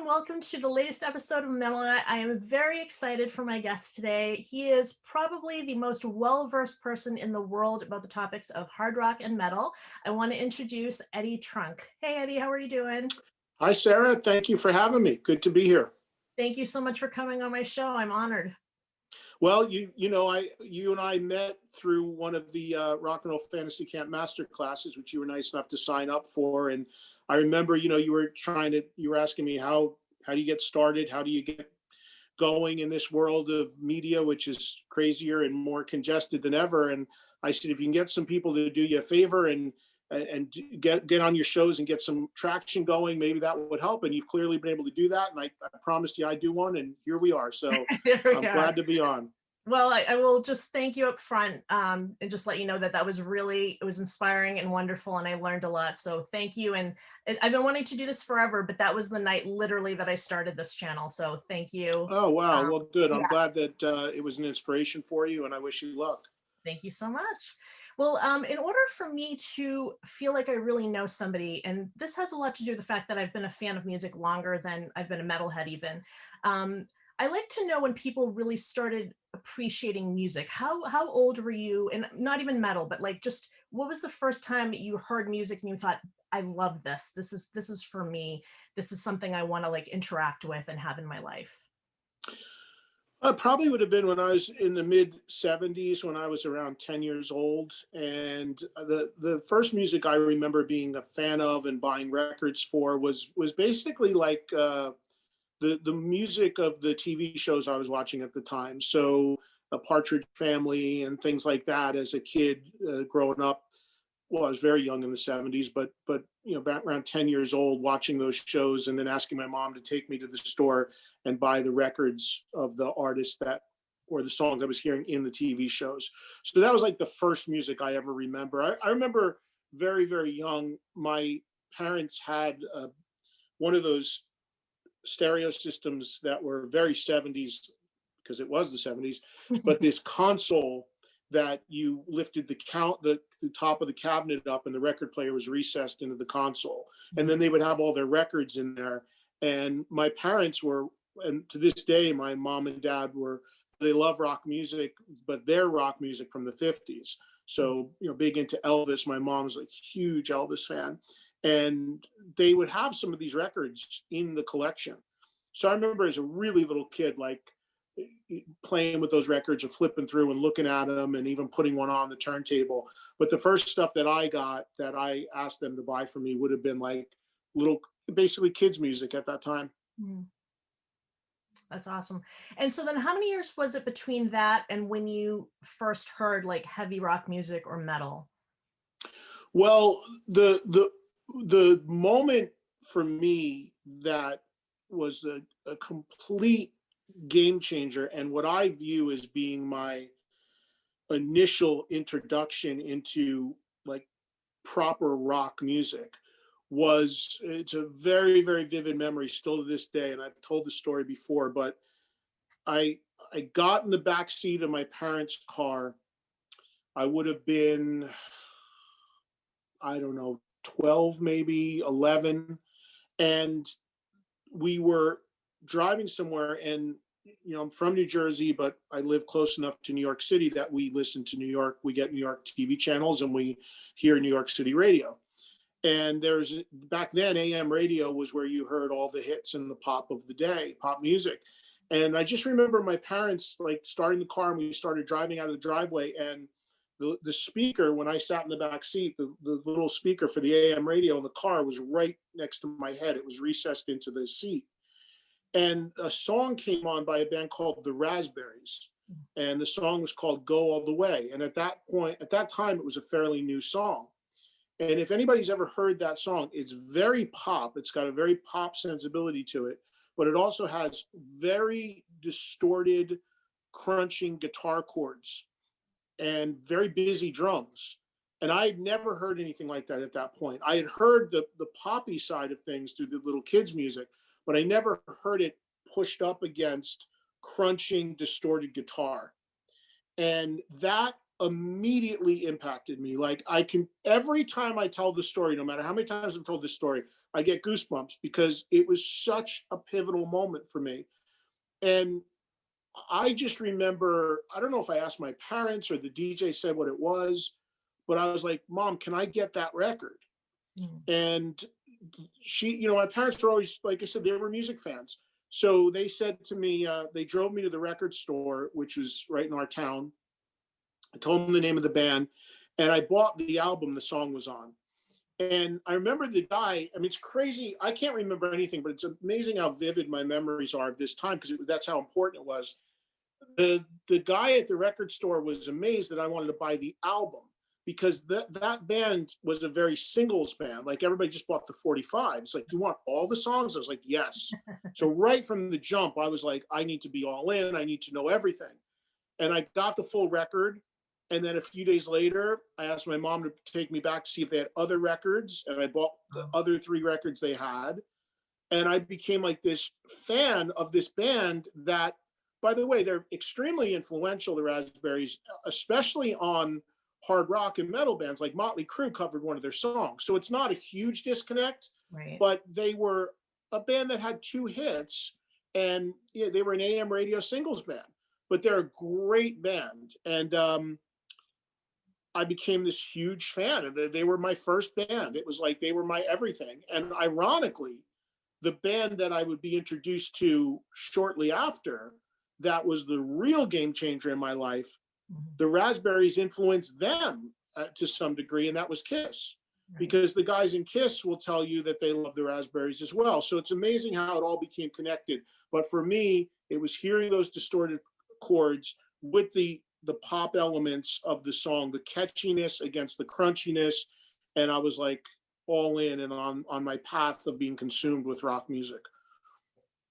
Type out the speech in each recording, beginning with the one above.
Welcome to the latest episode of Metal. I am very excited for my guest today. He is probably the most well-versed person in the world about the topics of hard rock and metal. I want to introduce eddietrunk. Hey, Eddie, how are you doing? Hi, Sarah. Thank you for having me. Good to be here. Thank you so much for coming on my show. I'm honored. Well, you and I met through one of the Rock and Roll Fantasy Camp master classes, which you were nice enough to sign up for. And I remember, you were asking me how do you get started? How do you get going in this world of media, which is crazier and more congested than ever? And I said, if you can get some people to do you a favor and get on your shows and get some traction going, maybe that would help. And you've clearly been able to do that. And I promised you I'd do one, and here we are. So I'm glad to be on. Well, I will just thank you up front and just let you know that it was inspiring and wonderful, and I learned a lot. So thank you. And I've been wanting to do this forever, but that was the night literally that I started this channel. So thank you. Oh, wow. Well, good. I'm glad that it was an inspiration for you, and I wish you luck. Thank you so much. Well, in order for me to feel like I really know somebody, and this has a lot to do with the fact that I've been a fan of music longer than I've been a metalhead even, I like to know when people really started appreciating music. How old were you? And not even metal, but like just what was the first time you heard music and you thought, I love this. This is for me. This is something I want to like interact with and have in my life. Probably would have been when I was in the mid 70s, when I was around 10 years old. And the first music I remember being a fan of and buying records for was basically like the music of the TV shows I was watching at the time. So a Partridge Family and things like that as a kid growing up. Well, I was very young in the 70s, but back around 10 years old, watching those shows and then asking my mom to take me to the store and buy the records of the artists or the songs I was hearing in the TV shows. So that was like the first music I ever remember. I remember very, very young, my parents had one of those stereo systems that were very 70s, because it was the 70s, but this console that you lifted the top of the cabinet up and the record player was recessed into the console. And then they would have all their records in there. And my parents were, and to this day, my mom and dad they love rock music, but they're rock music from the 50s. So, big into Elvis. My mom's a huge Elvis fan. And they would have some of these records in the collection. So I remember as a really little kid, like playing with those records and flipping through and looking at them and even putting one on the turntable. But the first stuff that I got that I asked them to buy for me would have been like basically kids music at that time. That's awesome. And so then how many years was it between that and when you first heard like heavy rock music or metal? Well, the moment for me that was a complete game changer, and what I view as being my initial introduction into like proper rock music, it's a very, very vivid memory still to this day. And I've told the story before, but I got in the back seat of my parents' car. I would have been, I don't know, 12, maybe 11. And we were driving somewhere, and I'm from New Jersey, but I live close enough to New York City that we listen to New York. We get New York TV channels and we hear New York City radio. And back then, AM radio was where you heard all the hits and the pop of the day, pop music. And I just remember my parents like starting the car, and we started driving out of the driveway, and the speaker, when I sat in the back seat, the little speaker for the AM radio in the car was right next to my head. It was recessed into the seat. And a song came on by a band called the Raspberries. And the song was called Go All the Way. And at that time, it was a fairly new song. And if anybody's ever heard that song, it's very pop. It's got a very pop sensibility to it, but it also has very distorted, crunching guitar chords and very busy drums. And I had never heard anything like that at that point. I had heard the poppy side of things through the little kids' music, but I never heard it pushed up against crunching, distorted guitar. And that immediately impacted me. Like I can, every time I tell the story, no matter how many times I've told this story, I get goosebumps because it was such a pivotal moment for me. And I just remember, I don't know if I asked my parents or the DJ said what it was, but I was like, Mom, can I get that record? Mm. And she, my parents were always, like I said, they were music fans. So they said to me, they drove me to the record store, which was right in our town. I told them the name of the band, and I bought the album the song was on. And I remember the guy. I mean, it's crazy. I can't remember anything, but it's amazing how vivid my memories are of this time because that's how important it was. The guy at the record store was amazed that I wanted to buy the album because that band was a very singles band. Like everybody just bought the 45. It's like, do you want all the songs? I was like, yes. So right from the jump, I was like, I need to be all in. I need to know everything. And I got the full record. And then a few days later, I asked my mom to take me back to see if they had other records. And I bought the other 3 records they had. And I became like this fan of this band that, by the way, they're extremely influential, the Raspberries, especially on hard rock and metal bands. Like Motley Crue covered one of their songs. So it's not a huge disconnect, Right. but they were a band that had 2 hits and they were an AM radio singles band, but they're a great band. And I became this huge fan. They were my first band. It was like they were my everything. And ironically, the band that I would be introduced to shortly after, that was the real game changer in my life. The Raspberries influenced them to some degree, and that was Kiss. Right. Because the guys in Kiss will tell you that they love the Raspberries as well. So it's amazing how it all became connected. But for me, it was hearing those distorted chords with the pop elements of the song, the catchiness against the crunchiness, and I was like all in and on my path of being consumed with rock music.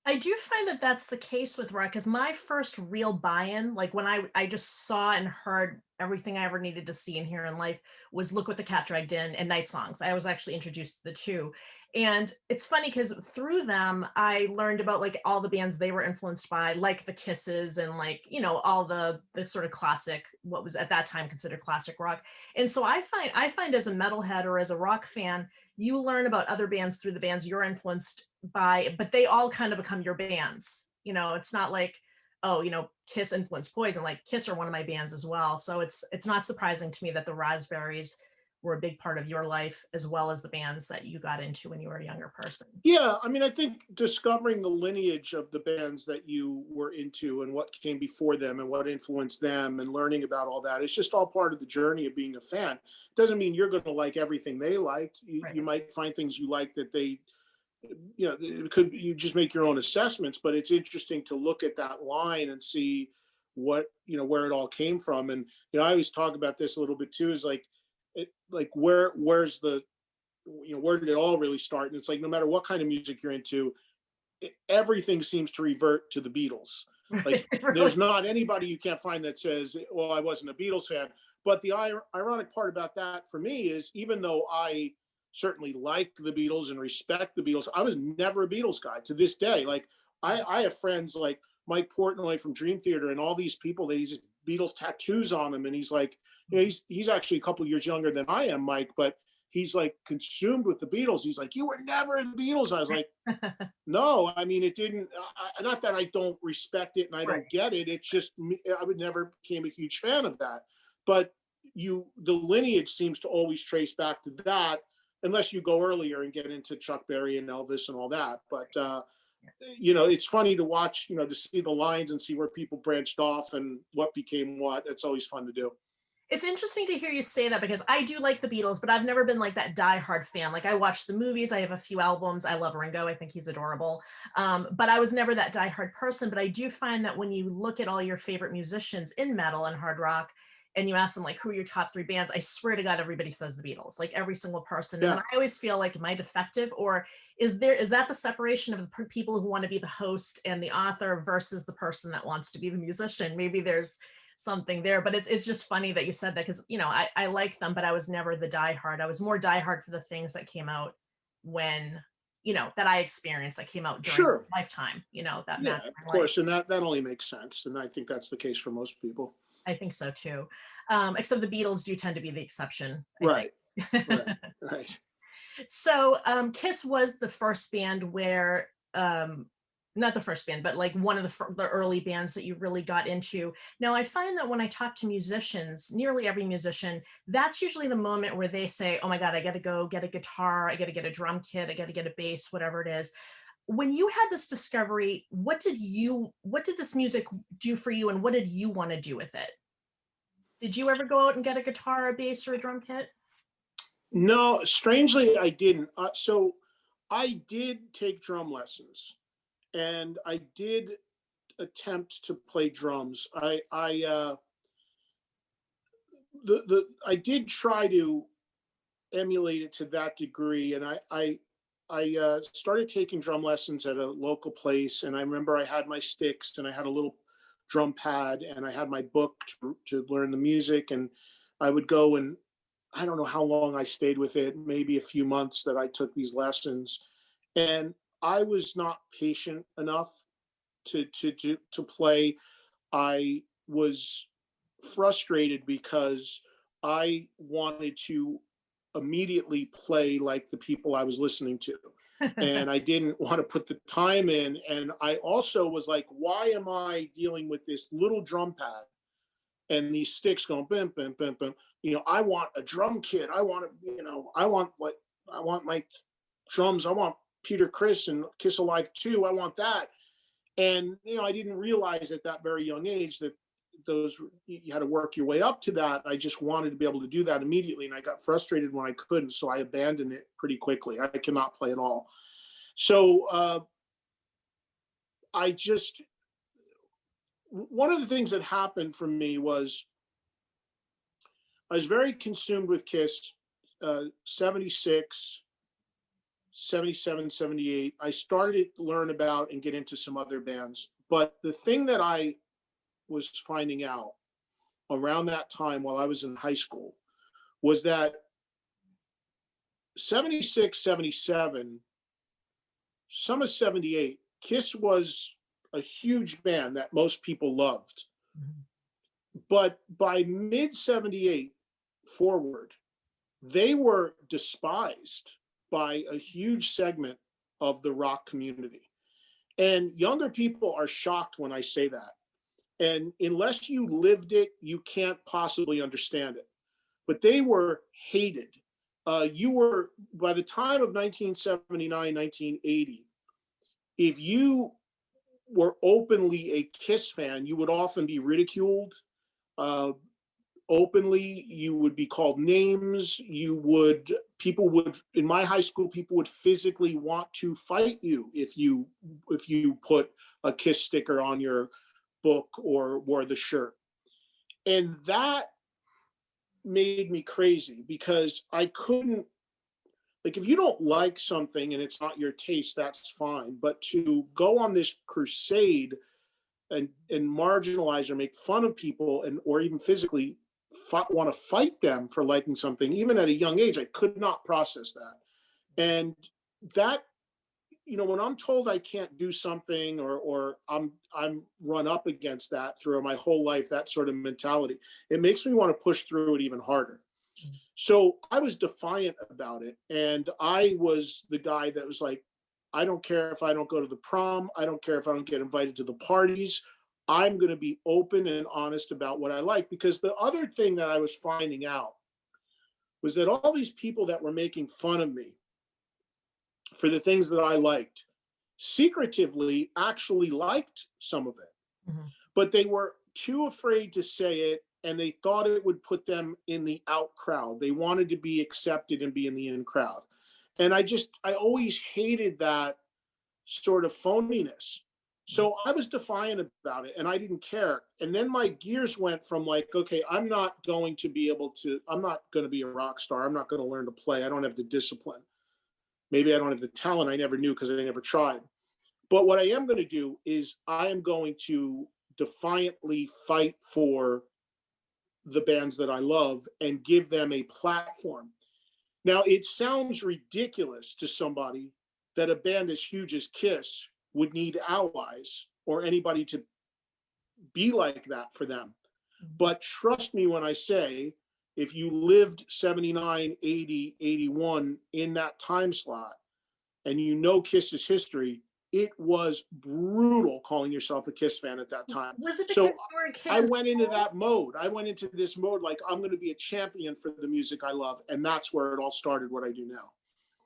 I do find that that's the case with rock, because my first real buy-in, like when I just saw and heard everything I ever needed to see and hear in life, was Look What the Cat Dragged In and Night Songs. I was actually introduced to the 2. And it's funny because through them, I learned about like all the bands they were influenced by, like the Kisses and like, all the sort of classic, what was at that time considered classic rock. And so I find as a metalhead or as a rock fan, you learn about other bands through the bands you're influenced by, but they all kind of become your bands. It's not like, oh, Kiss influenced Poison. Like Kiss are one of my bands as well. So it's not surprising to me that the Raspberries were a big part of your life, as well as the bands that you got into when you were a younger person. Yeah, I mean, I think discovering the lineage of the bands that you were into and what came before them and what influenced them and learning about all that, it's just all part of the journey of being a fan. Doesn't mean you're going to like everything they liked. You might find things you like that they, it could, you just make your own assessments, but it's interesting to look at that line and see what, where it all came from. And, I always talk about this a little bit too, is like, where's the, where did it all really start? And it's like, no matter what kind of music you're into, everything seems to revert to the Beatles. Like there's not anybody you can't find that says, well, I wasn't a Beatles fan. But the ironic part about that for me is, even though I certainly like the Beatles and respect the Beatles, I was never a Beatles guy to this day. Like I have friends like Mike Portnoy from Dream Theater and all these people, these Beatles tattoos on him. And he's like, he's actually a couple years younger than I am, Mike, but he's like consumed with the Beatles. He's like, you were never in the Beatles. I was like, no, I mean, it didn't, not that I don't respect it and I don't get it. It's just, I would never became a huge fan of that. But the lineage seems to always trace back to that, unless you go earlier and get into Chuck Berry and Elvis and all that. But, it's funny to watch, to see the lines and see where people branched off and what became what. It's always fun to do. It's interesting to hear you say that, because I do like the Beatles, but I've never been like that diehard fan. Like I watched the movies, I have a few albums. I love Ringo. I think he's adorable. But I was never that diehard person. But I do find that when you look at all your favorite musicians in metal and hard rock, and you ask them like, who are your top 3 bands? I swear to God, everybody says the Beatles, like every single person. Yeah. And I always feel like, am I defective? Or is that the separation of the people who want to be the host and the author versus the person that wants to be the musician? Maybe there's something there, but it's just funny that you said that, because I like them, but I was never the diehard. I was more diehard for the things that came out when that I experienced, that came out during my lifetime, that of course, and that only makes sense, and I think that's the case for most people. I think so too. Except the Beatles do tend to be the exception, I Right, think. right, right. So Kiss was the first band where, not the first band, but like one of the early bands that you really got into. Now, I find that when I talk to musicians, nearly every musician, that's usually the moment where they say, oh my God, I got to go get a guitar, I got to get a drum kit, I got to get a bass, whatever it is. When you had this discovery, what did this music do for you, and what did you want to do with it? Did you ever go out and get a guitar, a bass, or a drum kit? No, strangely, I didn't. So I did take drum lessons, and I did attempt to play drums. I did try to emulate it to that degree, and I started taking drum lessons at a local place, and I remember I had my sticks and I had a little drum pad and I had my book to learn the music, and I would go, and I don't know how long I stayed with it, maybe a few months that I took these lessons, and I was not patient enough to play. I was frustrated because I wanted to immediately play like the people I was listening to. And I didn't want to put the time in. And I also was like, why am I dealing with this little drum pad and these sticks going bim, bim, bim, bim? I want a drum kit. I want I want my drums. I want Peter Kris and Kiss Alive 2. I want that. And I didn't realize at that very young age that you had to work your way up to that. I just wanted to be able to do that immediately, and I got frustrated when I couldn't, so I abandoned it pretty quickly. I cannot play at all. So one of the things that happened for me was I was very consumed with Kiss. 76, 77, 78. I started to learn about and get into some other bands. But the thing that I was finding out around that time while I was in high school was that 76, 77, some of 78, Kiss was a huge band that most people loved. Mm-hmm. But by mid 78 forward, they were despised by a huge segment of the rock community. And younger people are shocked when I say that. And unless you lived it, you can't possibly understand it. But they were hated. You were, by the time of 1979, 1980, if you were openly a Kiss fan, you would often be ridiculed. Openly, you would be called names. People would, in my high school, people would physically want to fight you if you put a Kiss sticker on your book or wore the shirt. And that made me crazy because I couldn't, like, if you don't like something and it's not your taste, that's fine. But to go on this crusade and marginalize or make fun of people or even physically want to fight them for liking something, even at a young age, I could not process that. And that, when I'm told I can't do something or I'm run up against that through my whole life, that sort of mentality, it makes me want to push through it even harder. So I was defiant about it. And I was the guy that was like, I don't care if I don't go to the prom. I don't care if I don't get invited to the parties. I'm going to be open and honest about what I like. Because the other thing that I was finding out was that all these people that were making fun of me for the things that I liked, secretively actually liked some of it. Mm-hmm. But they were too afraid to say it, and they thought it would put them in the out crowd. They wanted to be accepted and be in the in crowd. And I always hated that sort of phoniness. So I was defiant about it and I didn't care. And then my gears went from like, okay, I'm not going to be a rock star. I'm not going to learn to play. I don't have the discipline. Maybe I don't have the talent. I never knew because I never tried. But what I am going to do is I am going to defiantly fight for the bands that I love and give them a platform. Now, it sounds ridiculous to somebody that a band as huge as Kiss would need allies or anybody to be like that for them. But trust me when I say, if you lived 79, 80, 81 in that time slot, and you know Kiss's history, it was brutal calling yourself a Kiss fan at that time. Was it because So you were a kid I in went into school? that mode. I went into this mode like I'm going to be a champion for the music I love. And that's where it all started, what I do now.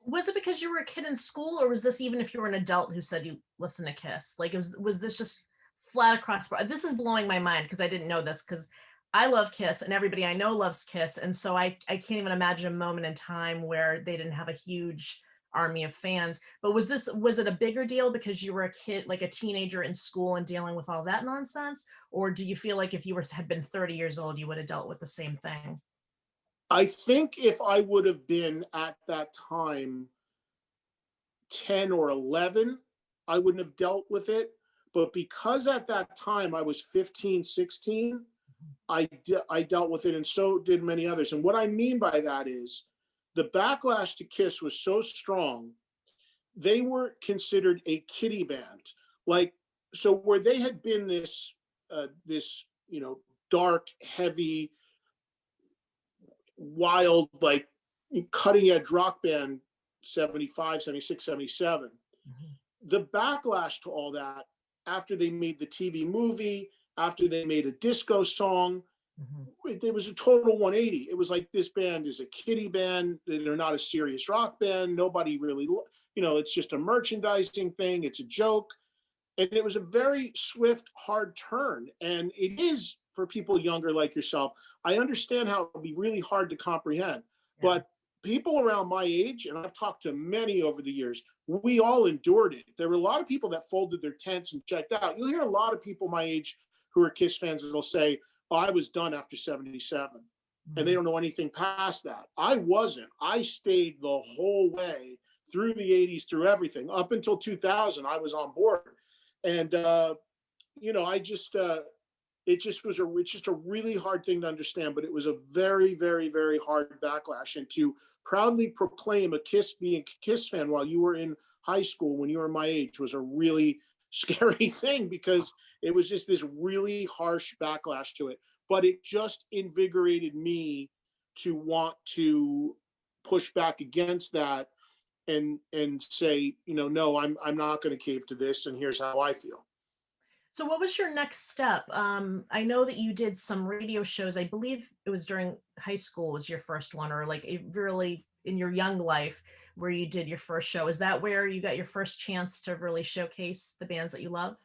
Was it because you were a kid in school, or was this even if you were an adult who said you listen to Kiss? Like, was this just flat across? This is blowing my mind because I didn't know this, because I love Kiss and everybody I know loves Kiss. And so I can't even imagine a moment in time where they didn't have a huge army of fans. But was it a bigger deal because you were a kid, like a teenager in school and dealing with all that nonsense? Or do you feel like if you had been 30 years old, you would have dealt with the same thing? I think if I would have been at that time 10 or 11, I wouldn't have dealt with it. But because at that time I was 15, 16, I dealt with it, and so did many others. And what I mean by that is the backlash to Kiss was so strong, they were considered a kiddie band. Like, so where they had been this, dark, heavy, wild, like cutting edge rock band, 75, 76, 77. The backlash to all that, after they made the TV movie, after they made a disco song, it was a total 180. It was like, this band is a kiddie band. They're not a serious rock band. Nobody really, it's just a merchandising thing. It's a joke. And it was a very swift, hard turn. And it is for people younger like yourself. I understand how it would be really hard to comprehend. Yeah. But people around my age, and I've talked to many over the years, we all endured it. There were a lot of people that folded their tents and checked out. You'll hear a lot of people my age who are Kiss fans that'll say, oh, I was done after 77. And they don't know anything past that. I wasn't. I stayed the whole way through the 80s, through everything. Up until 2000, I was on board. And, it's just a really hard thing to understand, but it was a very, very, very hard backlash. And to proudly proclaim being a Kiss fan while you were in high school, when you were my age, was a really scary thing, because it was just this really harsh backlash to it. But it just invigorated me to want to push back against that and say, no, I'm not going to cave to this, and here's how I feel. So what was your next step? I know that you did some radio shows. I believe it was during high school was your first one, or like really in your young life where you did your first show. Is that where you got your first chance to really showcase the bands that you love?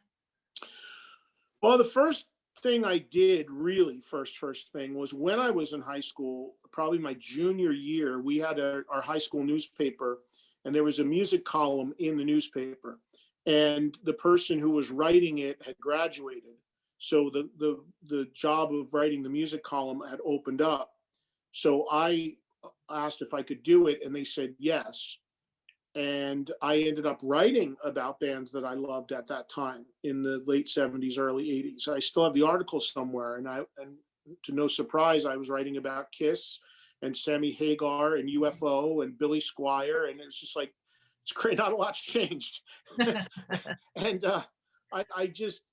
Well, the first thing I did, really first thing, was when I was in high school, probably my junior year. We had our high school newspaper, and there was a music column in the newspaper. And the person who was writing it had graduated. So the job of writing the music column had opened up. So I asked if I could do it, and they said yes. And I ended up writing about bands that I loved at that time in the late 70s, early 80s. I still have the article somewhere. And to no surprise, I was writing about Kiss and Sammy Hagar and UFO and Billy Squier. And it was just like, it's great. Not a lot's changed. And I just,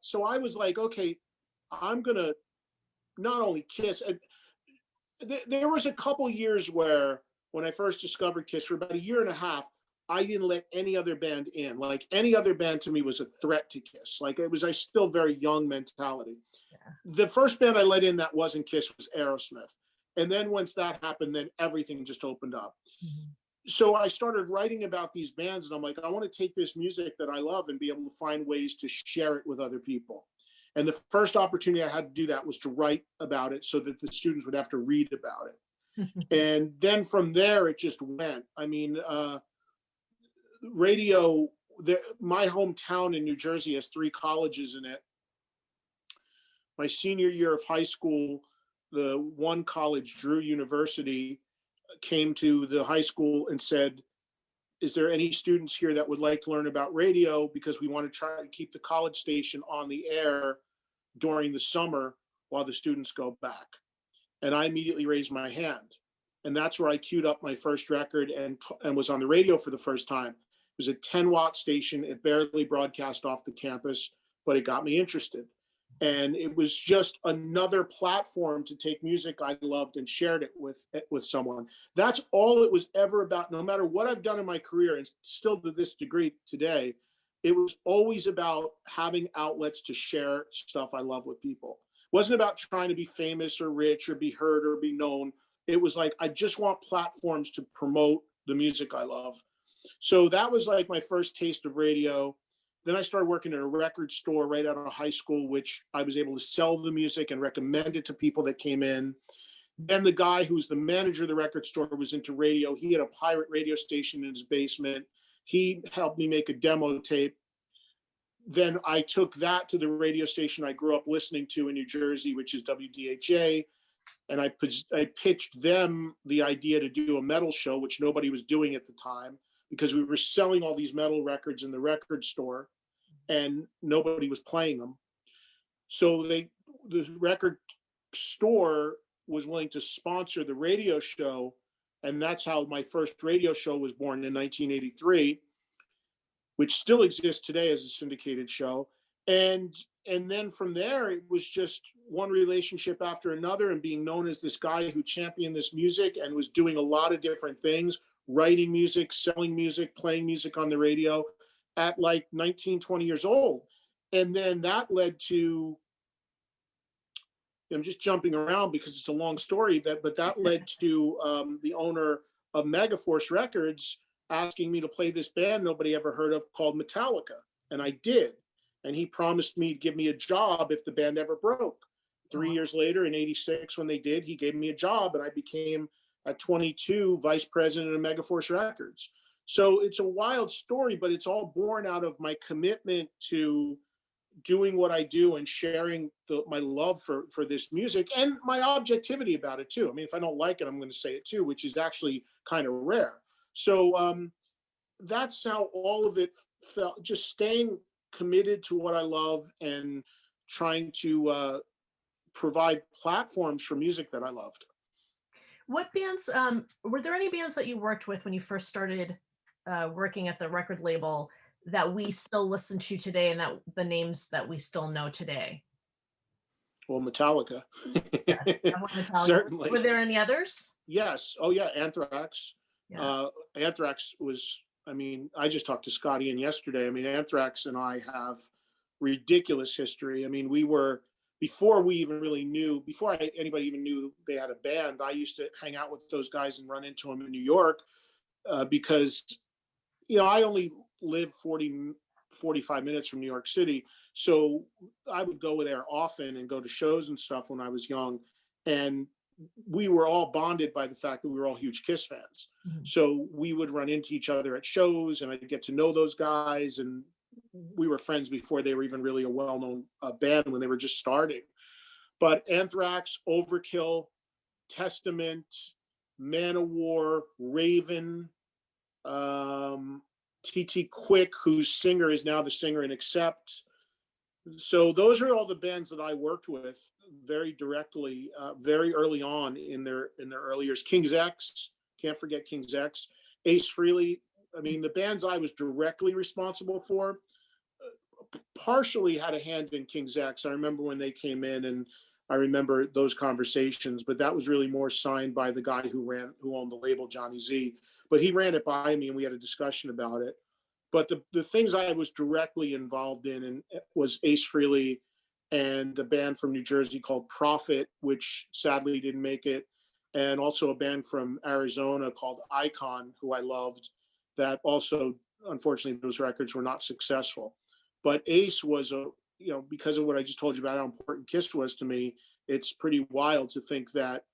so I was like, okay, I'm going to not only Kiss. There was a couple years where, when I first discovered Kiss, for about a year and a half, I didn't let any other band in. Like, any other band to me was a threat to Kiss. Like, I still very young mentality. Yeah. The first band I let in that wasn't Kiss was Aerosmith. And then once that happened, then everything just opened up. Mm-hmm. So I started writing about these bands, and I'm like, I want to take this music that I love and be able to find ways to share it with other people. And the first opportunity I had to do that was to write about it so that the students would have to read about it. And then from there, it just went. I mean, radio, my hometown in New Jersey has 3 colleges in it. My senior year of high school, the one college, Drew University, came to the high school and said, is there any students here that would like to learn about radio? Because we want to try to keep the college station on the air during the summer while the students go back. And I immediately raised my hand. And that's where I queued up my first record and was on the radio for the first time. It was a 10-watt station. It barely broadcast off the campus, but it got me interested. And it was just another platform to take music I loved and shared it with someone. That's all it was ever about. No matter what I've done in my career, and still to this degree today, it was always about having outlets to share stuff I love with people. It wasn't about trying to be famous or rich or be heard or be known. It was like, I just want platforms to promote the music I love. So that was like my first taste of radio. Then I started working at a record store right out of high school, which I was able to sell the music and recommend it to people that came in. Then the guy who's the manager of the record store was into radio. He had a pirate radio station in his basement. He helped me make a demo tape. Then I took that to the radio station I grew up listening to in New Jersey, which is WDHA. And I pitched them the idea to do a metal show, which nobody was doing at the time, because we were selling all these metal records in the record store and nobody was playing them. So the record store was willing to sponsor the radio show. And that's how my first radio show was born in 1983, which still exists today as a syndicated show. And then from there, it was just one relationship after another, and being known as this guy who championed this music and was doing a lot of different things, writing music, selling music, playing music on the radio at like 19, 20 years old. And then that led to, I'm just jumping around because it's a long story, but that led to the owner of Megaforce Records asking me to play this band nobody ever heard of called Metallica. And I did. And he promised me to give me a job if the band ever broke. 3 years later, in '86, when they did, he gave me a job, and I became, at 22, vice president of Megaforce Records. So it's a wild story, but it's all born out of my commitment to doing what I do and sharing my love for this music and my objectivity about it too. I mean, if I don't like it, I'm going to say it too, which is actually kind of rare. So that's how all of it felt, just staying committed to what I love and trying to provide platforms for music that I loved. What bands, were there any bands that you worked with when you first started working at the record label that we still listen to today, and that the names that we still know today? Well, Metallica. Yeah, Metallica. Certainly. Were there any others? Yes. Oh yeah, Anthrax. Yeah. Anthrax was, I mean, I just talked to Scotty in yesterday. I mean, Anthrax and I have ridiculous history. I mean, we were, before we even really knew, before anybody even knew they had a band, I used to hang out with those guys and run into them in New York because, you know, I only live 45 minutes from New York City. So I would go there often and go to shows and stuff when I was young. And we were all bonded by the fact that we were all huge Kiss fans. Mm-hmm. So we would run into each other at shows, and I'd get to know those guys. And we were friends before they were even really a well-known band, when they were just starting. But Anthrax, Overkill, Testament, Manowar, Raven, TT Quick, whose singer is now the singer in Accept. So those are all the bands that I worked with very directly, very early on in their early years. King's X, can't forget King's X. Ace Frehley. I mean, the bands I was directly responsible for partially had a hand in King's X. I remember when they came in, and I remember those conversations, but that was really more signed by the guy who owned the label, Johnny Z. But he ran it by me, and we had a discussion about it. But the things I was directly involved in was Ace Frehley and a band from New Jersey called Prophet, which sadly didn't make it, and also a band from Arizona called Icon, who I loved, that also, unfortunately, those records were not successful. But Ace was because of what I just told you about how important Kiss was to me, it's pretty wild to think that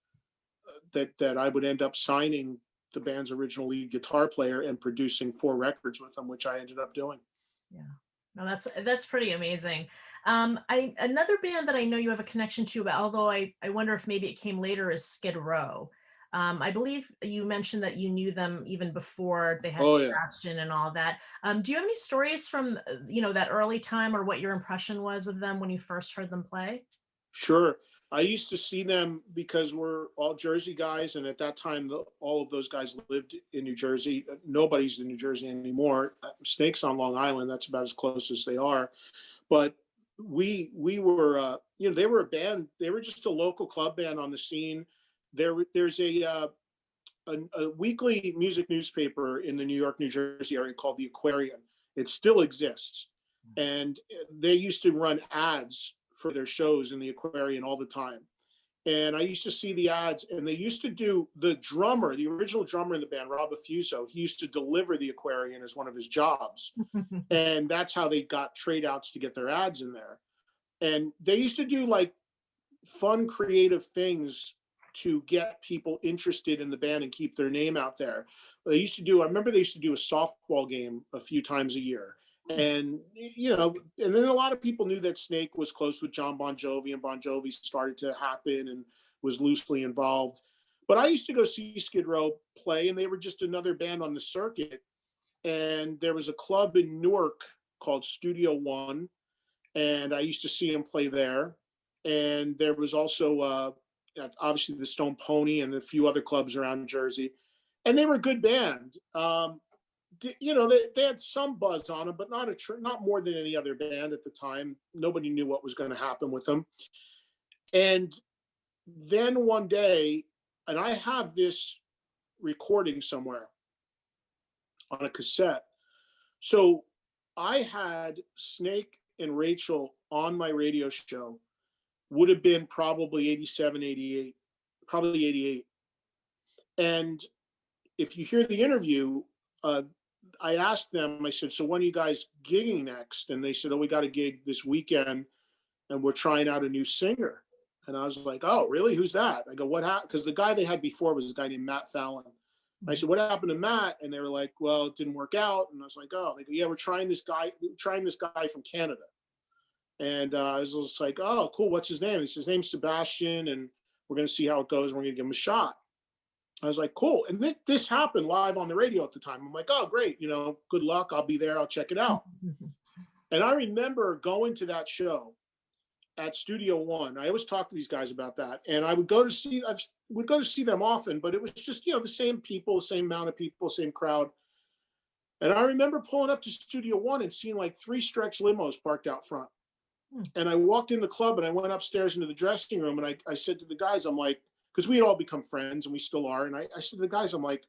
I would end up signing the band's original lead guitar player and producing 4 records with them, which I ended up doing. Yeah, no, that's pretty amazing. Another band that I know you have a connection to, but although I wonder if maybe it came later, is Skid Row. I believe you mentioned that you knew them even before they had Sebastian and all that. Do you have any stories from that early time, or what your impression was of them when you first heard them play? Sure. I used to see them because we're all Jersey guys, and at that time, all of those guys lived in New Jersey. Nobody's in New Jersey anymore. Snake's on Long Island. That's about as close as they are. But we were, they were a band. They were just a local club band on the scene. There's a weekly music newspaper in the New York, New Jersey area called The Aquarian. It still exists. And they used to run ads for their shows in the Aquarian all the time. And I used to see the ads, and they used to do the drummer, the original drummer in the band, Rob Affuso. He used to deliver the Aquarian as one of his jobs. And that's how they got trade outs to get their ads in there. And they used to do like fun, creative things to get people interested in the band and keep their name out there. I remember they used to do a softball game a few times a year. And, and then a lot of people knew that Snake was close with John Bon Jovi, and Bon Jovi started to happen and was loosely involved. But I used to go see Skid Row play, and they were just another band on the circuit. And there was a club in Newark called Studio One, and I used to see them play there. And there was also, obviously, the Stone Pony and a few other clubs around Jersey. And they were a good band. They had some buzz on them, but not more than any other band at the time. Nobody knew what was going to happen with them. And then one day, and I have this recording somewhere on a cassette. So I had Snake and Rachel on my radio show, would have been probably 87, 88, probably 88. And if you hear the interview, I asked them, I said, so when are you guys gigging next? And they said, oh, we got a gig this weekend and we're trying out a new singer. And I was like, oh, really? Who's that? I go, what happened? Because the guy they had before was a guy named Matt Fallon. I said, what happened to Matt? And they were like, well, it didn't work out. And I was like, oh, they go, yeah, we're trying this guy from Canada. And I was just like, oh, cool. What's his name? He says, his name's Sebastian, and we're going to see how it goes. We're going to give him a shot. I was like, cool. And this happened live on the radio at the time. I'm like, oh, great. Good luck. I'll be there. I'll check it out. And I remember going to that show at Studio One. I always talk to these guys about that. And I would go to see them often, but it was just, the same people, same amount of people, same crowd. And I remember pulling up to Studio One and seeing like 3 stretch limos parked out front. And I walked in the club and I went upstairs into the dressing room, and I said to the guys, I'm like, because we had all become friends and we still are. And I said to the guys, I'm like,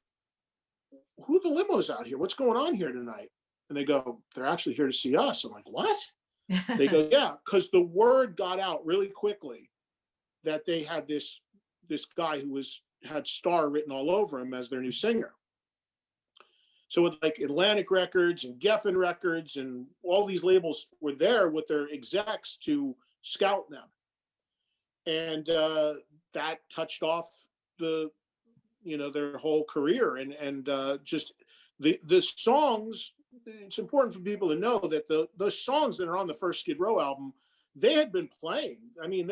who are the limos out here? What's going on here tonight? And they go, they're actually here to see us. I'm like, what? They go, yeah, because the word got out really quickly that they had this guy who had Star written all over him as their new singer. So with like Atlantic Records and Geffen Records and all these labels were there with their execs to scout them. And that touched off their whole career. And just the songs, it's important for people to know that those songs that are on the first Skid Row album, they had been playing. I mean,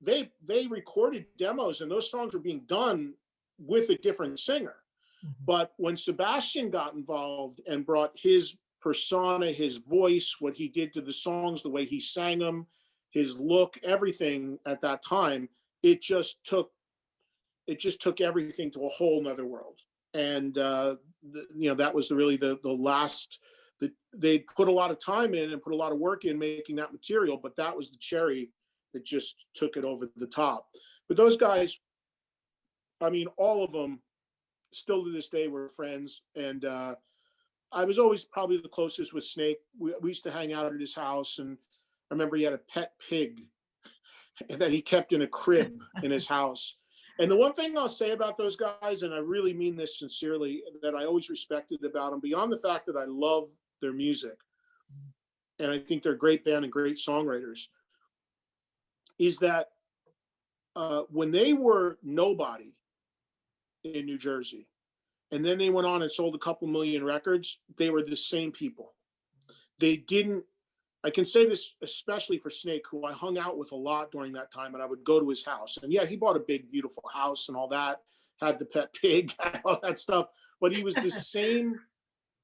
they recorded demos, and those songs were being done with a different singer. But when Sebastian got involved and brought his persona, his voice, what he did to the songs, the way he sang them, his look, everything at that time, it just took everything to a whole nother world. And that was really the last. They put a lot of time in and put a lot of work in making that material, but that was the cherry that just took it over the top. But those guys, I mean, all of them, still to this day, we're friends. And I was always probably the closest with Snake. We used to hang out at his house, and I remember he had a pet pig that he kept in a crib in his house. And the one thing I'll say about those guys, and I really mean this sincerely, that I always respected about them, beyond the fact that I love their music, and I think they're a great band and great songwriters, is that when they were nobody in New Jersey, and then they went on and sold a couple million records, they were the same people. They didn't, I can say this especially for Snake, who I hung out with a lot during that time, and I would go to his house. And yeah, he bought a big, beautiful house and all that, had the pet pig, all that stuff, but he was the same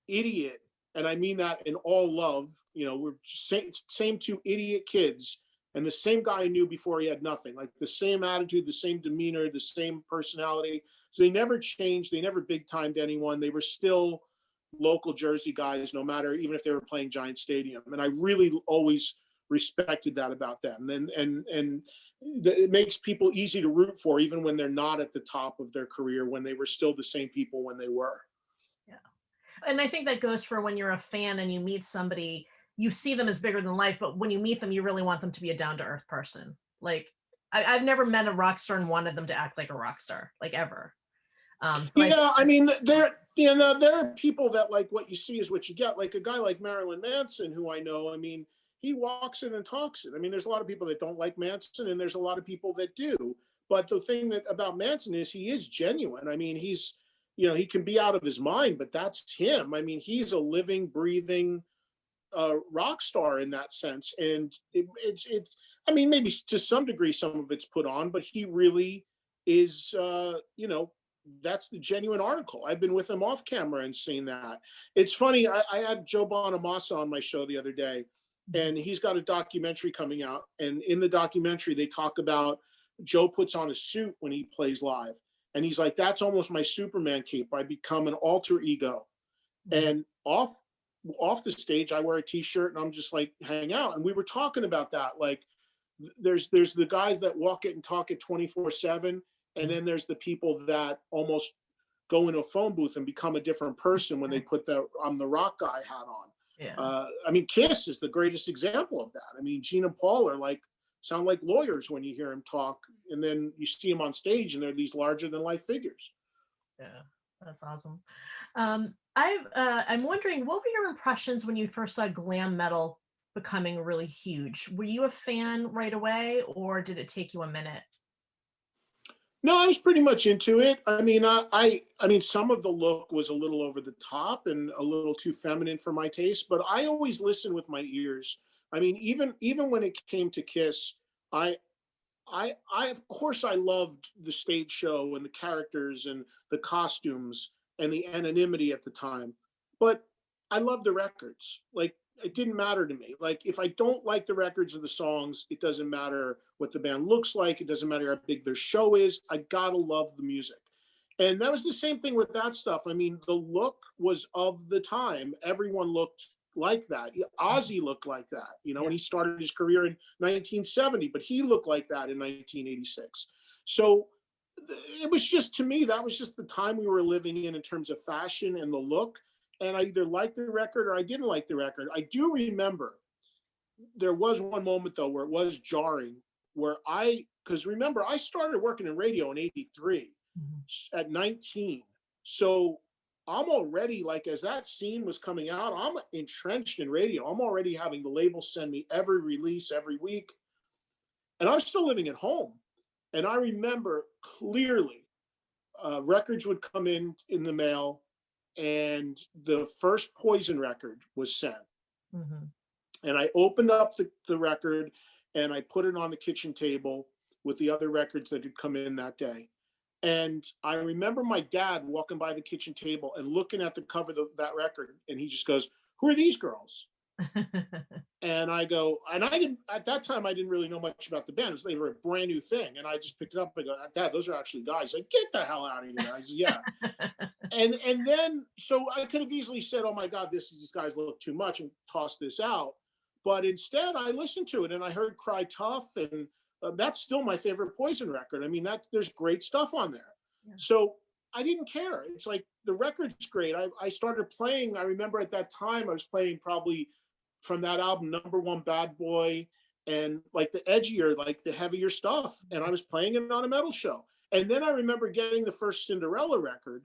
idiot. And I mean that in all love. We're same 2 idiot kids, and the same guy I knew before he had nothing, like the same attitude, the same demeanor, the same personality. So they never changed. They never big timed anyone. They were still local Jersey guys, no matter, even if they were playing Giant Stadium. And I really always respected that about them. And it makes people easy to root for, even when they're not at the top of their career, when they were still the same people when they were. Yeah. And I think that goes for when you're a fan and you meet somebody, you see them as bigger than life, but when you meet them, you really want them to be a down-to-earth person. Like, I've never met a rock star and wanted them to act like a rock star, like, ever. I mean, there are people that, like, what you see is what you get. Like a guy like Marilyn Manson, who I know, I mean, he walks it and talks it. I mean, there's a lot of people that don't like Manson, and there's a lot of people that do. But the thing about Manson is he is genuine. I mean, he can be out of his mind, but that's him. I mean, he's a living, breathing rock star in that sense. And it's I mean, maybe to some degree, some of it's put on, but he really is, that's the genuine article. I've been with him off camera and seen that. It's funny. I had Joe Bonamassa on my show the other day, and he's got a documentary coming out. And in the documentary, they talk about Joe puts on a suit when he plays live. And he's like, that's almost my Superman cape. I become an alter ego. And off the stage, I wear a t-shirt and I'm just like, hang out. And we were talking about that. Like, there's the guys that walk it and talk it 24/7. And then there's the people that almost go in a phone booth and become a different person when they put I'm the rock guy hat on. Yeah. I mean, Kiss is the greatest example of that. I mean, Gene and Paul are sound like lawyers when you hear them talk, and then you see them on stage and they're these larger than life figures. Yeah, that's awesome. I'm wondering, what were your impressions when you first saw glam metal becoming really huge? Were you a fan right away, or did it take you a minute? No, I was pretty much into it. I mean, I mean, some of the look was a little over the top and a little too feminine for my taste, but I always listened with my ears. I mean, even when it came to Kiss, I of course I loved the stage show and the characters and the costumes and the anonymity at the time, but I loved the records. Like, it didn't matter to me. Like, if I don't like the records or the songs, it doesn't matter what the band looks like. It doesn't matter how big their show is. I gotta love the music. And that was the same thing with that stuff. I mean, the look was of the time. Everyone looked like that. Ozzy looked like that, when he started his career in 1970, but he looked like that in 1986. So it was just, to me, that was just the time we were living in terms of fashion and the look. And I either liked the record or I didn't like the record. I do remember there was one moment, though, where it was jarring, because remember, I started working in radio in 83 at 19. So I'm already, like, as that scene was coming out, I'm entrenched in radio. I'm already having the label send me every release every week. And I'm still living at home. And I remember clearly records would come in the mail, and the first Poison record was sent. And I opened up the record and I put it on the kitchen table with the other records that had come in that day. And I remember my dad walking by the kitchen table and looking at the cover of that record, and he just goes, "Who are these girls?" And I go, and at that time, I didn't really know much about the band. They were a brand new thing. And I just picked it up and I go, "Dad, those are actually guys." Like, "Get the hell out of here." I said, "Yeah." And then, so I could have easily said, "Oh my God, these guys look too much," and tossed this out. But instead, I listened to it and I heard Cry Tough, and that's still my favorite Poison record. I mean, there's great stuff on there. Yeah. So I didn't care. It's like, the record's great. I started playing. I remember at that time I was playing probably from that album, Number One Bad Boy, and like the edgier, like the heavier stuff. And I was playing it on a metal show. And then I remember getting the first Cinderella record,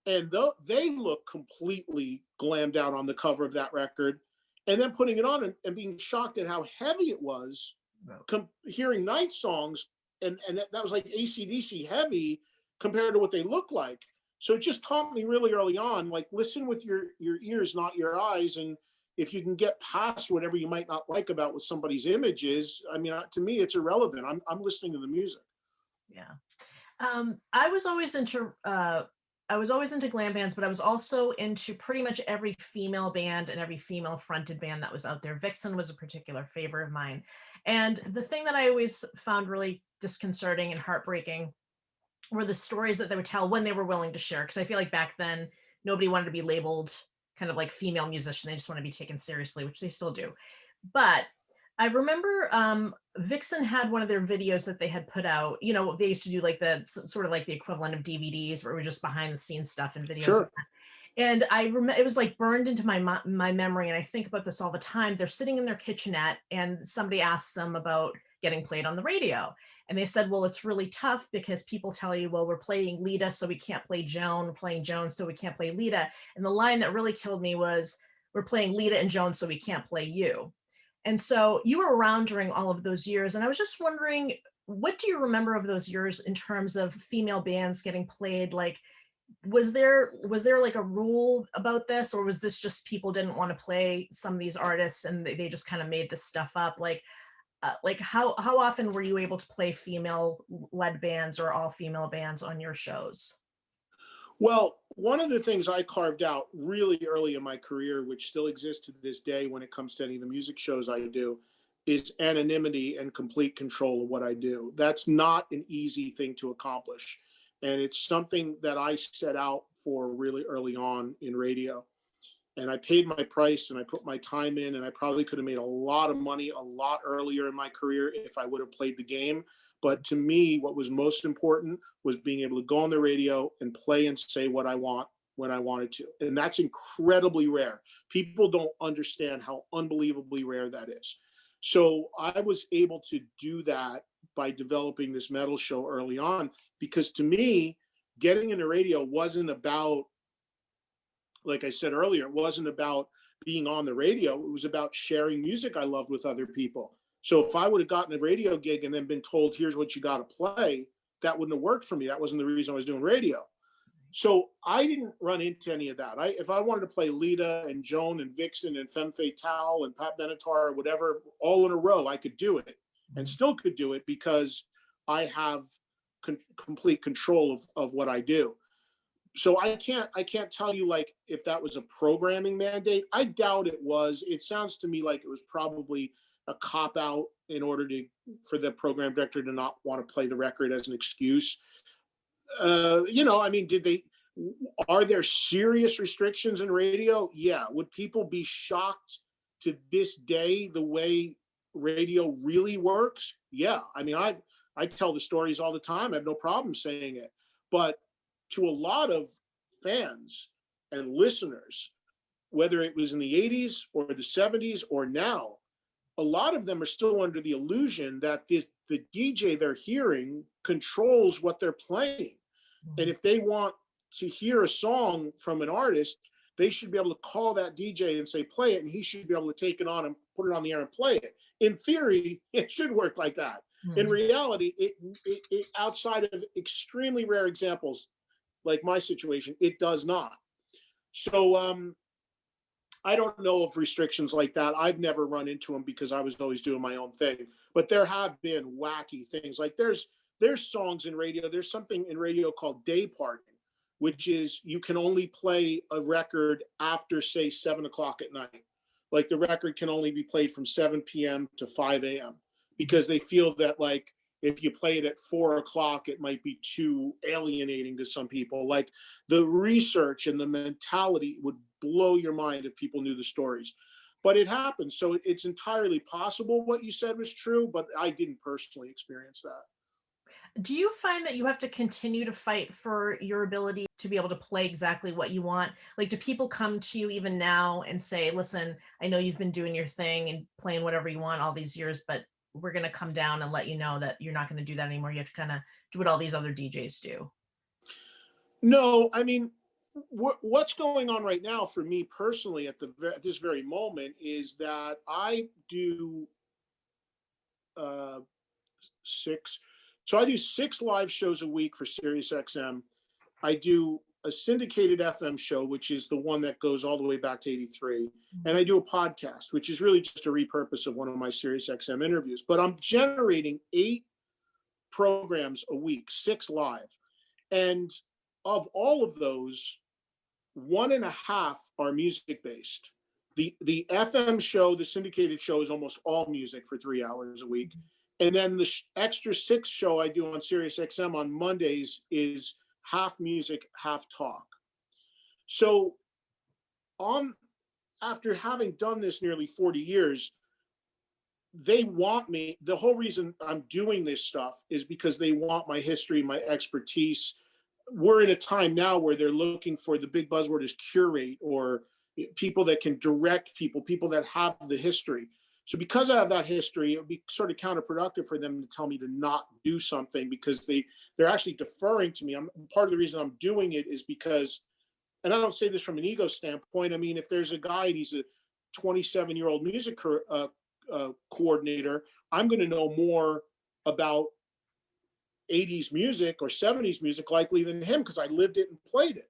and they look completely glammed out on the cover of that record. And then putting it on and being shocked at how heavy it was, hearing Night songs, and that was like AC/DC heavy compared to what they look like. So it just taught me really early on, like, listen with your ears, not your eyes. And if you can get past whatever you might not like about what somebody's image is, I mean, to me, it's irrelevant. I'm listening to the music. Yeah. I was always into glam bands, but I was also into pretty much every female band and every female fronted band that was out there. Vixen was a particular favorite of mine. And the thing that I always found really disconcerting and heartbreaking were the stories that they would tell when they were willing to share. Because I feel like back then, nobody wanted to be labeled kind of like female musician. They just want to be taken seriously, which they still do. But I remember Vixen had one of their videos that they had put out. You know, they used to do like the sort of like the equivalent of DVDs where it was just behind the scenes stuff and videos. Sure. And I remember it was like burned into my memory. And I think about this all the time. They're sitting in their kitchenette and somebody asks them about getting played on the radio. And they said, well, it's really tough because people tell you, well, we're playing Lita, so we can't play Joan. We're playing Joan, so we can't play Lita. And the line that really killed me was, we're playing Lita and Joan, so we can't play you. And so you were around during all of those years. And I was just wondering, what do you remember of those years in terms of female bands getting played? Like, was there like a rule about this, or was this just people didn't want to play some of these artists and they just kind of made this stuff up? Like how often were you able to play female led bands or all female bands on your shows? Well, one of the things I carved out really early in my career, which still exists to this day when it comes to any of the music shows I do, is anonymity and complete control of what I do. That's not an easy thing to accomplish. And it's something that I set out for really early on in radio. And I paid my price and I put my time in, and I probably could have made a lot of money a lot earlier in my career if I would have played the game. But to me, what was most important was being able to go on the radio and play and say what I want when I wanted to. And that's incredibly rare. People don't understand how unbelievably rare that is. So I was able to do that by developing this metal show early on, because to me, getting into radio wasn't about, like I said earlier, it wasn't about being on the radio. It was about sharing music I loved with other people. So if I would have gotten a radio gig and then been told, here's what you got to play, that wouldn't have worked for me. That wasn't the reason I was doing radio. So I didn't run into any of that. If I wanted to play Lita and Joan and Vixen and Femme Fatale and Pat Benatar or whatever, all in a row, I could do it and still could do it because I have complete control of what I do. So I can't tell you like if that was a programming mandate. I doubt it was. It sounds to me like it was probably a cop out in order for the program director to not want to play the record as an excuse. I mean, are there serious restrictions in radio? Yeah. Would people be shocked to this day the way radio really works? Yeah. I mean, I tell the stories all the time. I have no problem saying it. But to a lot of fans and listeners, whether it was in the 80s or the 70s or now, a lot of them are still under the illusion that the DJ they're hearing controls what they're playing. And if they want to hear a song from an artist, they should be able to call that DJ and say, play it, and he should be able to take it on and put it on the air and play it. In theory, it should work like that. In reality, it outside of extremely rare examples, like my situation, it does not. So I don't know of restrictions like that. I've never run into them because I was always doing my own thing. But there have been wacky things. Like there's songs in radio. There's something in radio called day parting, which is you can only play a record after, say, 7 o'clock at night. Like the record can only be played from 7 p.m. to 5 a.m. because they feel that like if you play it at 4 o'clock, it might be too alienating to some people. Like the research and the mentality would blow your mind if people knew the stories. But it happens. So it's entirely possible what you said was true, but I didn't personally experience that. Do you find that you have to continue to fight for your ability to be able to play exactly what you want? Like, do people come to you even now and say, listen, I know you've been doing your thing and playing whatever you want all these years, but we're going to come down and let you know that you're not going to do that anymore. You have to kind of do what all these other DJs do. No, I mean, what's going on right now for me personally at this very moment is that I do I do 6 live shows a week for SiriusXM. I do a syndicated FM show, which is the one that goes all the way back to 83. And I do a podcast, which is really just a repurpose of one of my SiriusXM interviews. But I'm generating 8 programs a week, 6 live. And of all of those, 1.5 are music based. The FM show, the syndicated show, is almost all music for 3 hours a week. And then the extra 6 show I do on SiriusXM on Mondays is half music, half talk. So after having done this nearly 40 years, they want me. The whole reason I'm doing this stuff is because they want my history, my expertise. We're in a time now where they're looking for, the big buzzword is curate, or people that can direct people, people that have the history. So because I have that history, it would be sort of counterproductive for them to tell me to not do something, because they're actually deferring to me. Part of the reason I'm doing it is because, and I don't say this from an ego standpoint. I mean, if there's a guy and he's a 27-year-old music coordinator, I'm going to know more about 80s music or 70s music likely than him, because I lived it and played it.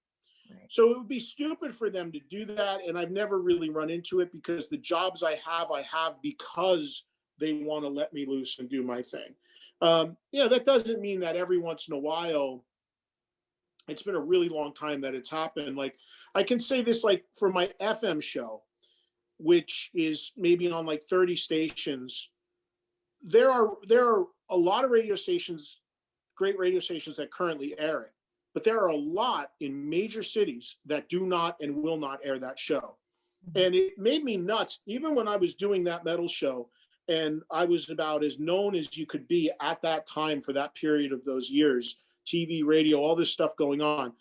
Right. So it would be stupid for them to do that. And I've never really run into it, because the jobs I have because they want to let me loose and do my thing. That doesn't mean that every once in a while, it's been a really long time that it's happened. Like, I can say this, like for my FM show, which is maybe on like 30 stations, there are a lot of radio stations, great radio stations that currently air it, but there are a lot in major cities that do not and will not air that show. And it made me nuts, even when I was doing that metal show, and I was about as known as you could be at that time for that period of those years, TV, radio, all this stuff going on.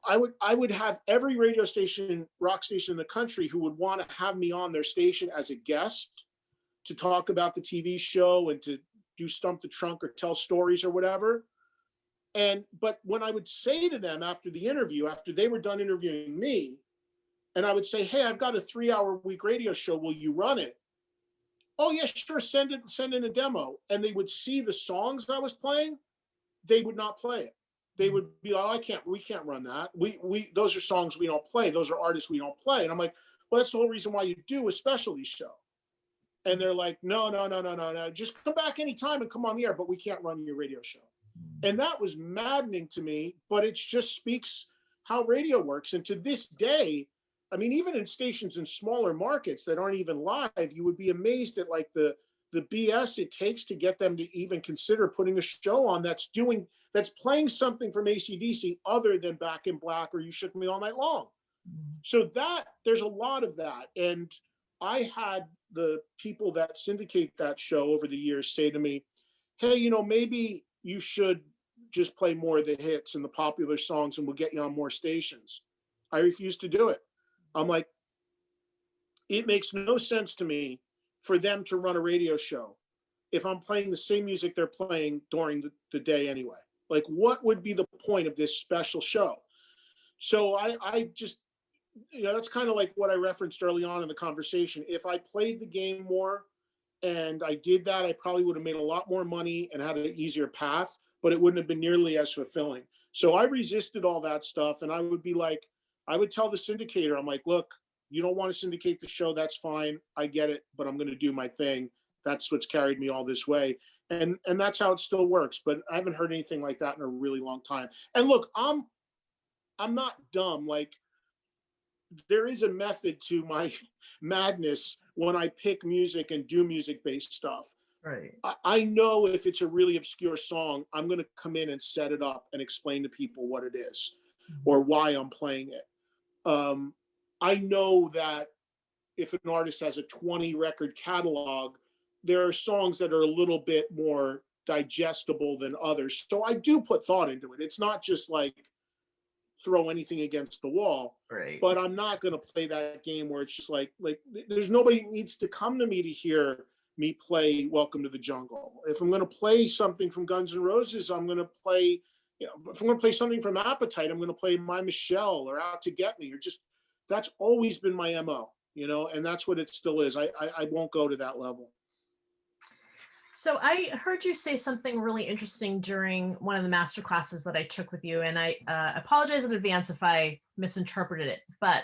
I would have every radio station, rock station in the country, who would want to have me on their station as a guest to talk about the TV show and to do Stump the Trunk or tell stories or whatever. But when I would say to them after the interview, after they were done interviewing me, and I would say, hey, I've got a 3-hour-a-week radio show, will you run it? Oh yeah, sure, send in a demo. And they would see the songs I was playing, they would not play it. They would be like, we can't run that. We those are songs we don't play. Those are artists we don't play. And I'm like, well, that's the whole reason why you do a specialty show. And they're like, no. Just come back anytime and come on the air, but we can't run your radio show. And that was maddening to me, but it just speaks how radio works. And to this day, I mean, even in stations in smaller markets that aren't even live, you would be amazed at like the BS it takes to get them to even consider putting a show on that's playing something from AC/DC other than Back in Black or You Shook Me All Night Long. So there's a lot of that. And I had the people that syndicate that show over the years say to me, hey, maybe you should just play more of the hits and the popular songs and we'll get you on more stations. I refuse to do it. I'm like, it makes no sense to me for them to run a radio show if I'm playing the same music they're playing during the day anyway. Like, what would be the point of this special show? So I just, that's kind of like what I referenced early on in the conversation. If I played the game more and I did that, I probably would have made a lot more money and had an easier path, but it wouldn't have been nearly as fulfilling. So I resisted all that stuff. And I would be like, I would tell the syndicator, I'm like, look, you don't want to syndicate the show, that's fine. I get it, but I'm going to do my thing. That's what's carried me all this way. And that's how it still works. But I haven't heard anything like that in a really long time. And look, I'm not dumb. Like, there is a method to my madness when I pick music and do music-based stuff. Right. I know if it's a really obscure song, I'm going to come in and set it up and explain to people what it is or why I'm playing it. I know that if an artist has a 20 record catalog, there are songs that are a little bit more digestible than others. So I do put thought into it. It's not just like throw anything against the wall. Right. But I'm not going to play that game where it's just like there's nobody needs to come to me to hear me play Welcome to the Jungle. If I'm going to play something from Guns N' Roses, I'm going to play, if I'm going to play something from Appetite, I'm going to play My Michelle or Out to Get Me, or just, that's always been my MO, and that's what it still is. I won't go to that level. So I heard you say something really interesting during one of the master classes that I took with you, and I apologize in advance if I misinterpreted it, but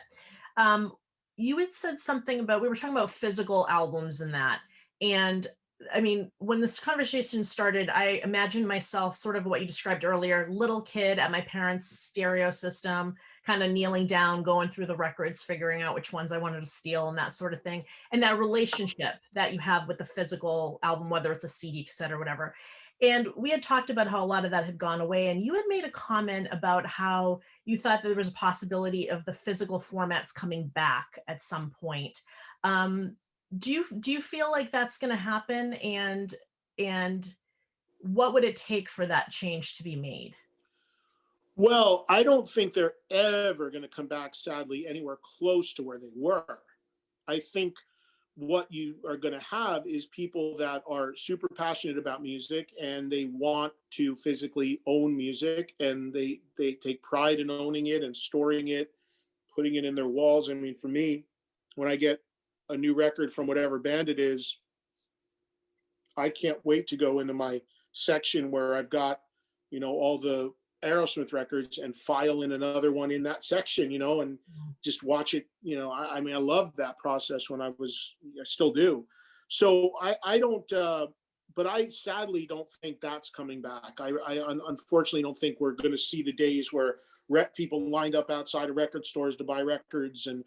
you had said something about, we were talking about physical albums and that. And I mean, when this conversation started, I imagined myself sort of what you described earlier, little kid at my parents' stereo system, kind of kneeling down, going through the records, figuring out which ones I wanted to steal and that sort of thing. And that relationship that you have with the physical album, whether it's a CD, cassette, or whatever. And we had talked about how a lot of that had gone away. And you had made a comment about how you thought that there was a possibility of the physical formats coming back at some point. do you feel like that's going to happen, and what would it take for that change to be made? Well, I don't think they're ever going to come back, sadly, anywhere close to where they were. I think what you are going to have is people that are super passionate about music and they want to physically own music, and they take pride in owning it and storing it, putting it in their walls. I mean, for me, when I get a new record from whatever band it is, I can't wait to go into my section where I've got, all the Aerosmith records and file in another one in that section, and just watch it. I mean, I loved that process when I still do. So I don't, but I sadly don't think that's coming back. I unfortunately don't think we're going to see the days where people lined up outside of record stores to buy records, and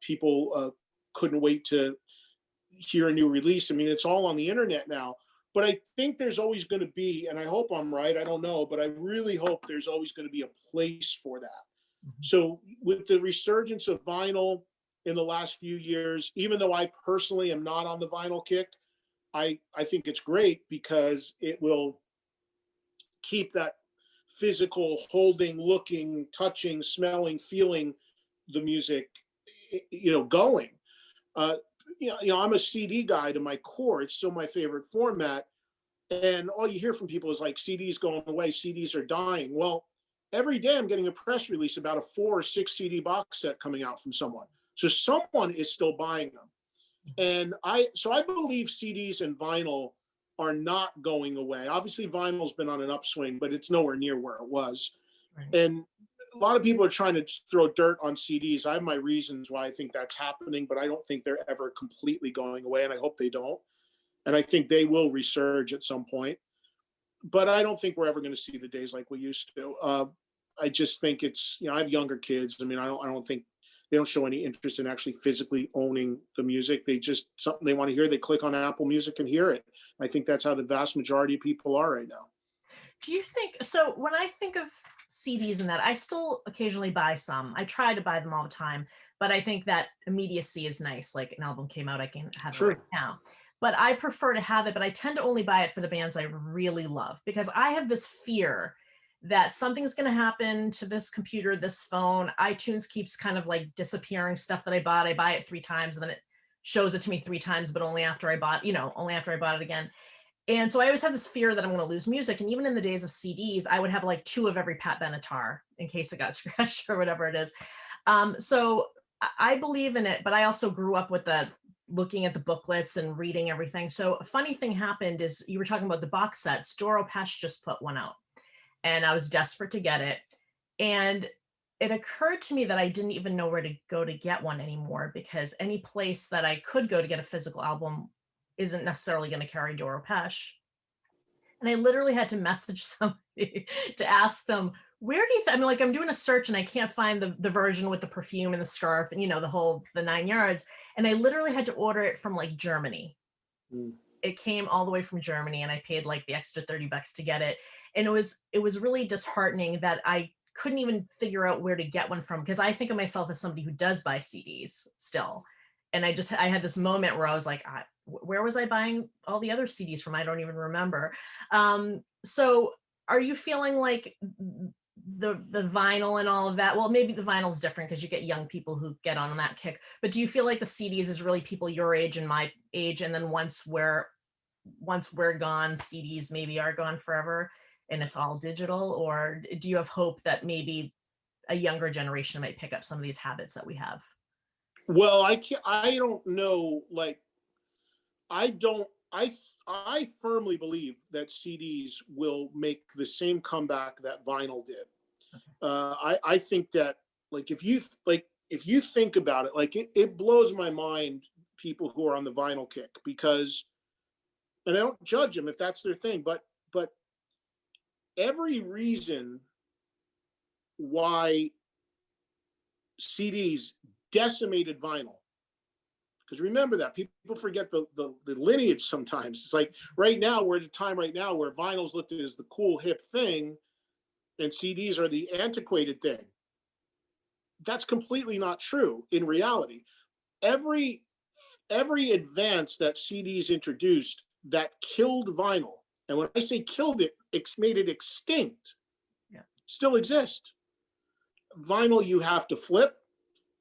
people couldn't wait to hear a new release. I mean, it's all on the internet now. But I think there's always going to be, and I hope I'm right, I don't know, but I really hope there's always going to be a place for that. Mm-hmm. So with the resurgence of vinyl in the last few years, even though I personally am not on the vinyl kick, I think it's great because it will keep that physical holding, looking, touching, smelling, feeling the music, going. I'm a CD guy to my core. It's still my favorite format. And all you hear from people is like, CDs going away, CDs are dying. Well, every day I'm getting a press release about a 4 or 6 CD box set coming out from someone. So someone is still buying them. And I believe CDs and vinyl are not going away. Obviously, vinyl's been on an upswing, but it's nowhere near where it was. Right. And a lot of people are trying to throw dirt on CDs. I have my reasons why I think that's happening, but I don't think they're ever completely going away, and I hope they don't. And I think they will resurge at some point. But I don't think we're ever going to see the days like we used to. I just think it's, I have younger kids. I mean, I don't think they don't show any interest in actually physically owning the music. They just, something they want to hear, they click on Apple Music and hear it. I think that's how the vast majority of people are right now. Do you think, so when I think of CDs and that, I still occasionally buy some. I try to buy them all the time, but I think that immediacy is nice. Like an album came out, I can have it right now. But I prefer to have it, but I tend to only buy it for the bands I really love, because I have this fear that something's going to happen to this computer, this phone. iTunes keeps kind of like disappearing stuff that I bought. I buy it 3 times and then it shows it to me 3 times, but only after I bought it again. And so I always have this fear that I'm going to lose music. And even in the days of CDs, I would have like 2 of every Pat Benatar in case it got scratched or whatever it is. So I believe in it, but I also grew up with looking at the booklets and reading everything. So a funny thing happened is, you were talking about the box sets. Doro Pesh just put one out and I was desperate to get it. And it occurred to me that I didn't even know where to go to get one anymore, because any place that I could go to get a physical album isn't necessarily going to carry Doro Pesh. And I literally had to message somebody to ask them, where do you I mean, like, I'm doing a search and I can't find the version with the perfume and the scarf and, the 9 yards. And I literally had to order it from like Germany. It came all the way from Germany and I paid like the extra $30 to get it. And it was really disheartening that I couldn't even figure out where to get one from, because I think of myself as somebody who does buy CDs still. And I had this moment where I was like, where was I buying all the other CDs from? I don't even remember. So are you feeling like the vinyl and all of that? Well, maybe the vinyl is different because you get young people who get on that kick. But do you feel like the CDs is really people your age and my age, and then once we're gone, CDs maybe are gone forever and it's all digital? Or do you have hope that maybe a younger generation might pick up some of these habits that we have? Well, I don't know. Like, I firmly believe that CDs will make the same comeback that vinyl did. I think that, like, if you think about it, like, it blows my mind, people who are on the vinyl kick, because, and I don't judge them if that's their thing, but every reason why CDs decimated vinyl, because remember that people forget the lineage sometimes. It's like right now, we're at a time right now where vinyl's looked at as the cool hip thing and CDs are the antiquated thing. That's completely not true in reality. Every every advance that CDs introduced that killed vinyl, and when I say killed it, made it extinct, Yeah. still exist. Vinyl, you have to flip,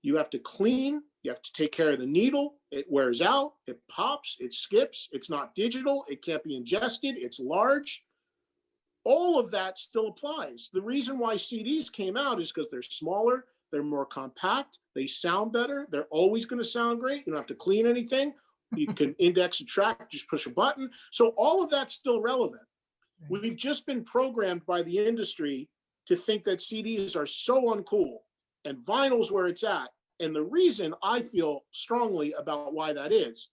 you have to clean, you have to take care of the needle. It wears out, it pops, it skips, it's not digital, it can't be ingested, it's large. All of that still applies. The reason why CDs came out is because they're smaller, they're more compact, they sound better, they're always going to sound great. You don't have to clean anything. You can index a track, just push a button. So all of that's still relevant. Right. We've just been programmed by the industry to think that CDs are so uncool and vinyl's where it's at. And the reason I feel strongly about why that is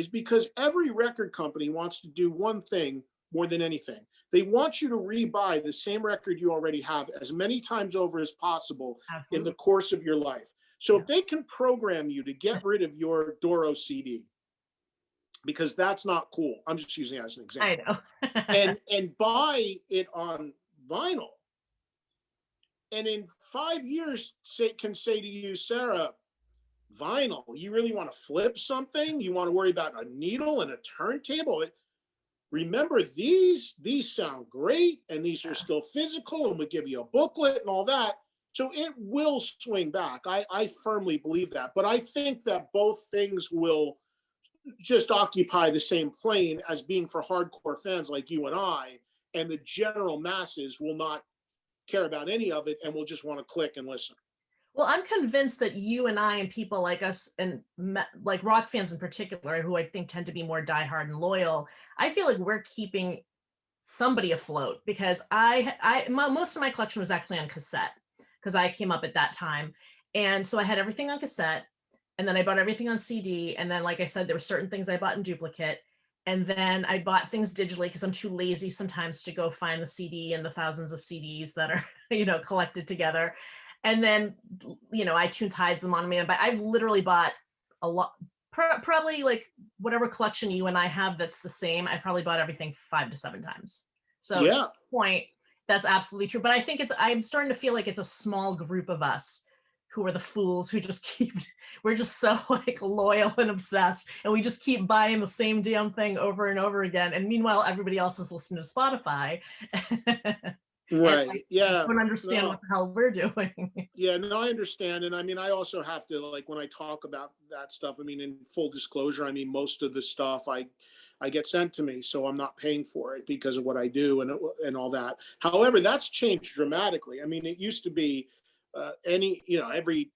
because every record company wants to do one thing more than anything. They want you to rebuy the same record you already have as many times over as possible. Absolutely. In the course of your life. So if they can program you to get rid of your Doro CD, because that's not cool. I'm just using it as an example. I know. and buy it on vinyl. And in 5 years, can say to you, Sarah, vinyl, you really want to flip something? You want to worry about a needle and a turntable? Remember, these sound great, and these are still physical, and we give you a booklet and all that. So it will swing back. I firmly believe that. But I think that both things will just occupy the same plane as being for hardcore fans like you and I, and the general masses will not care about any of it and will just want to click and listen. Well, I'm convinced that you and I and people like us and like rock fans in particular, who I think tend to be more diehard and loyal, I feel like we're keeping somebody afloat, because most of my collection was actually on cassette, because I came up at that time. And so I had everything on cassette, and then I bought everything on CD. And then, like I said, there were certain things I bought in duplicate. And then I bought things digitally because I'm too lazy sometimes to go find the CD and the thousands of CDs that are, collected together. And then, iTunes hides them on me. But I've literally bought a lot, probably like whatever collection you and I have that's the same. I've probably bought everything 5 to 7 times. So to the point, that's absolutely true. But I think I'm starting to feel like it's a small group of us who are the fools who just we're just so like loyal and obsessed, and we just keep buying the same damn thing over and over again. And meanwhile, everybody else is listening to Spotify. Right. Yeah. Don't understand what the hell we're doing. Yeah, no, I understand. And I mean, I also have to, like, when I talk about that stuff, I mean, in full disclosure, I mean, most of the stuff I get sent to me, so I'm not paying for it because of what I do and all that. However, that's changed dramatically. I mean, it used to be every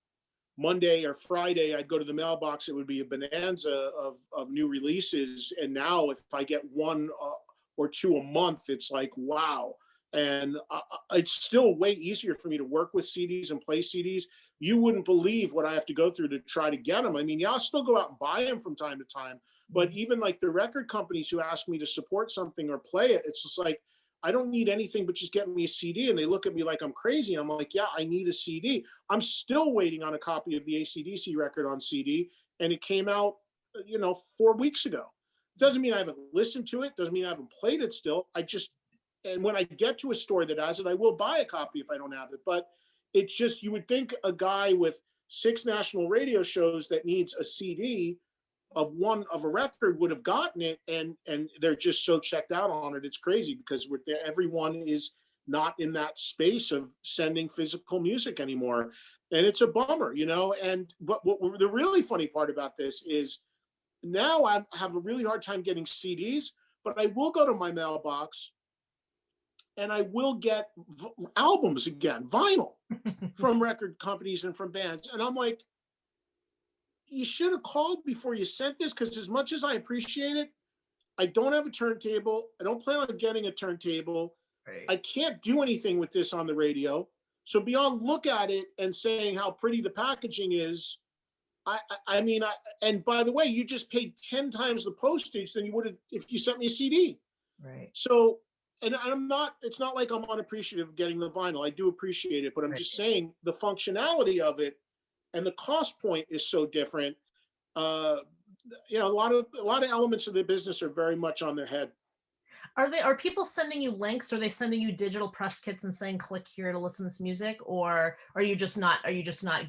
Monday or Friday, I'd go to the mailbox. It would be a bonanza of new releases. And now if I get one or two a month, it's like, wow. And it's still way easier for me to work with CDs and play CDs. You wouldn't believe what I have to go through to try to get them. I mean, I'll still go out and buy them from time to time, but even like the record companies who ask me to support something or play it, it's just like, I don't need anything but just get me a CD. And they look at me like I'm crazy. I'm like, yeah, I need a CD. I'm still waiting on a copy of the AC/DC record on CD. And it came out, 4 weeks ago. It doesn't mean I haven't listened to it. Doesn't mean I haven't played it still. And when I get to a store that has it, I will buy a copy if I don't have it. But it's just, you would think a guy with 6 national radio shows that needs a CD of a record would have gotten it, and they're just so checked out on it. It's crazy because everyone is not in that space of sending physical music anymore, and it's a bummer, but the really funny part about this is now I have a really hard time getting CDs, but I will go to my mailbox and I will get albums again, vinyl, from record companies and from bands, and I'm like, you should have called before you sent this, because as much as I appreciate it, I don't have a turntable. I don't plan on getting a turntable. Right. I can't do anything with this on the radio. So beyond look at it and saying how pretty the packaging is, I mean, and by the way, you just paid 10 times the postage than you would have if you sent me a CD. Right. So, and it's not like I'm unappreciative of getting the vinyl. I do appreciate it, but I'm just saying the functionality of it and the cost point is so different. A lot of elements of the business are very much on their head. Are people sending you links? Are they sending you digital press kits and saying click here to listen to this music, or are you just not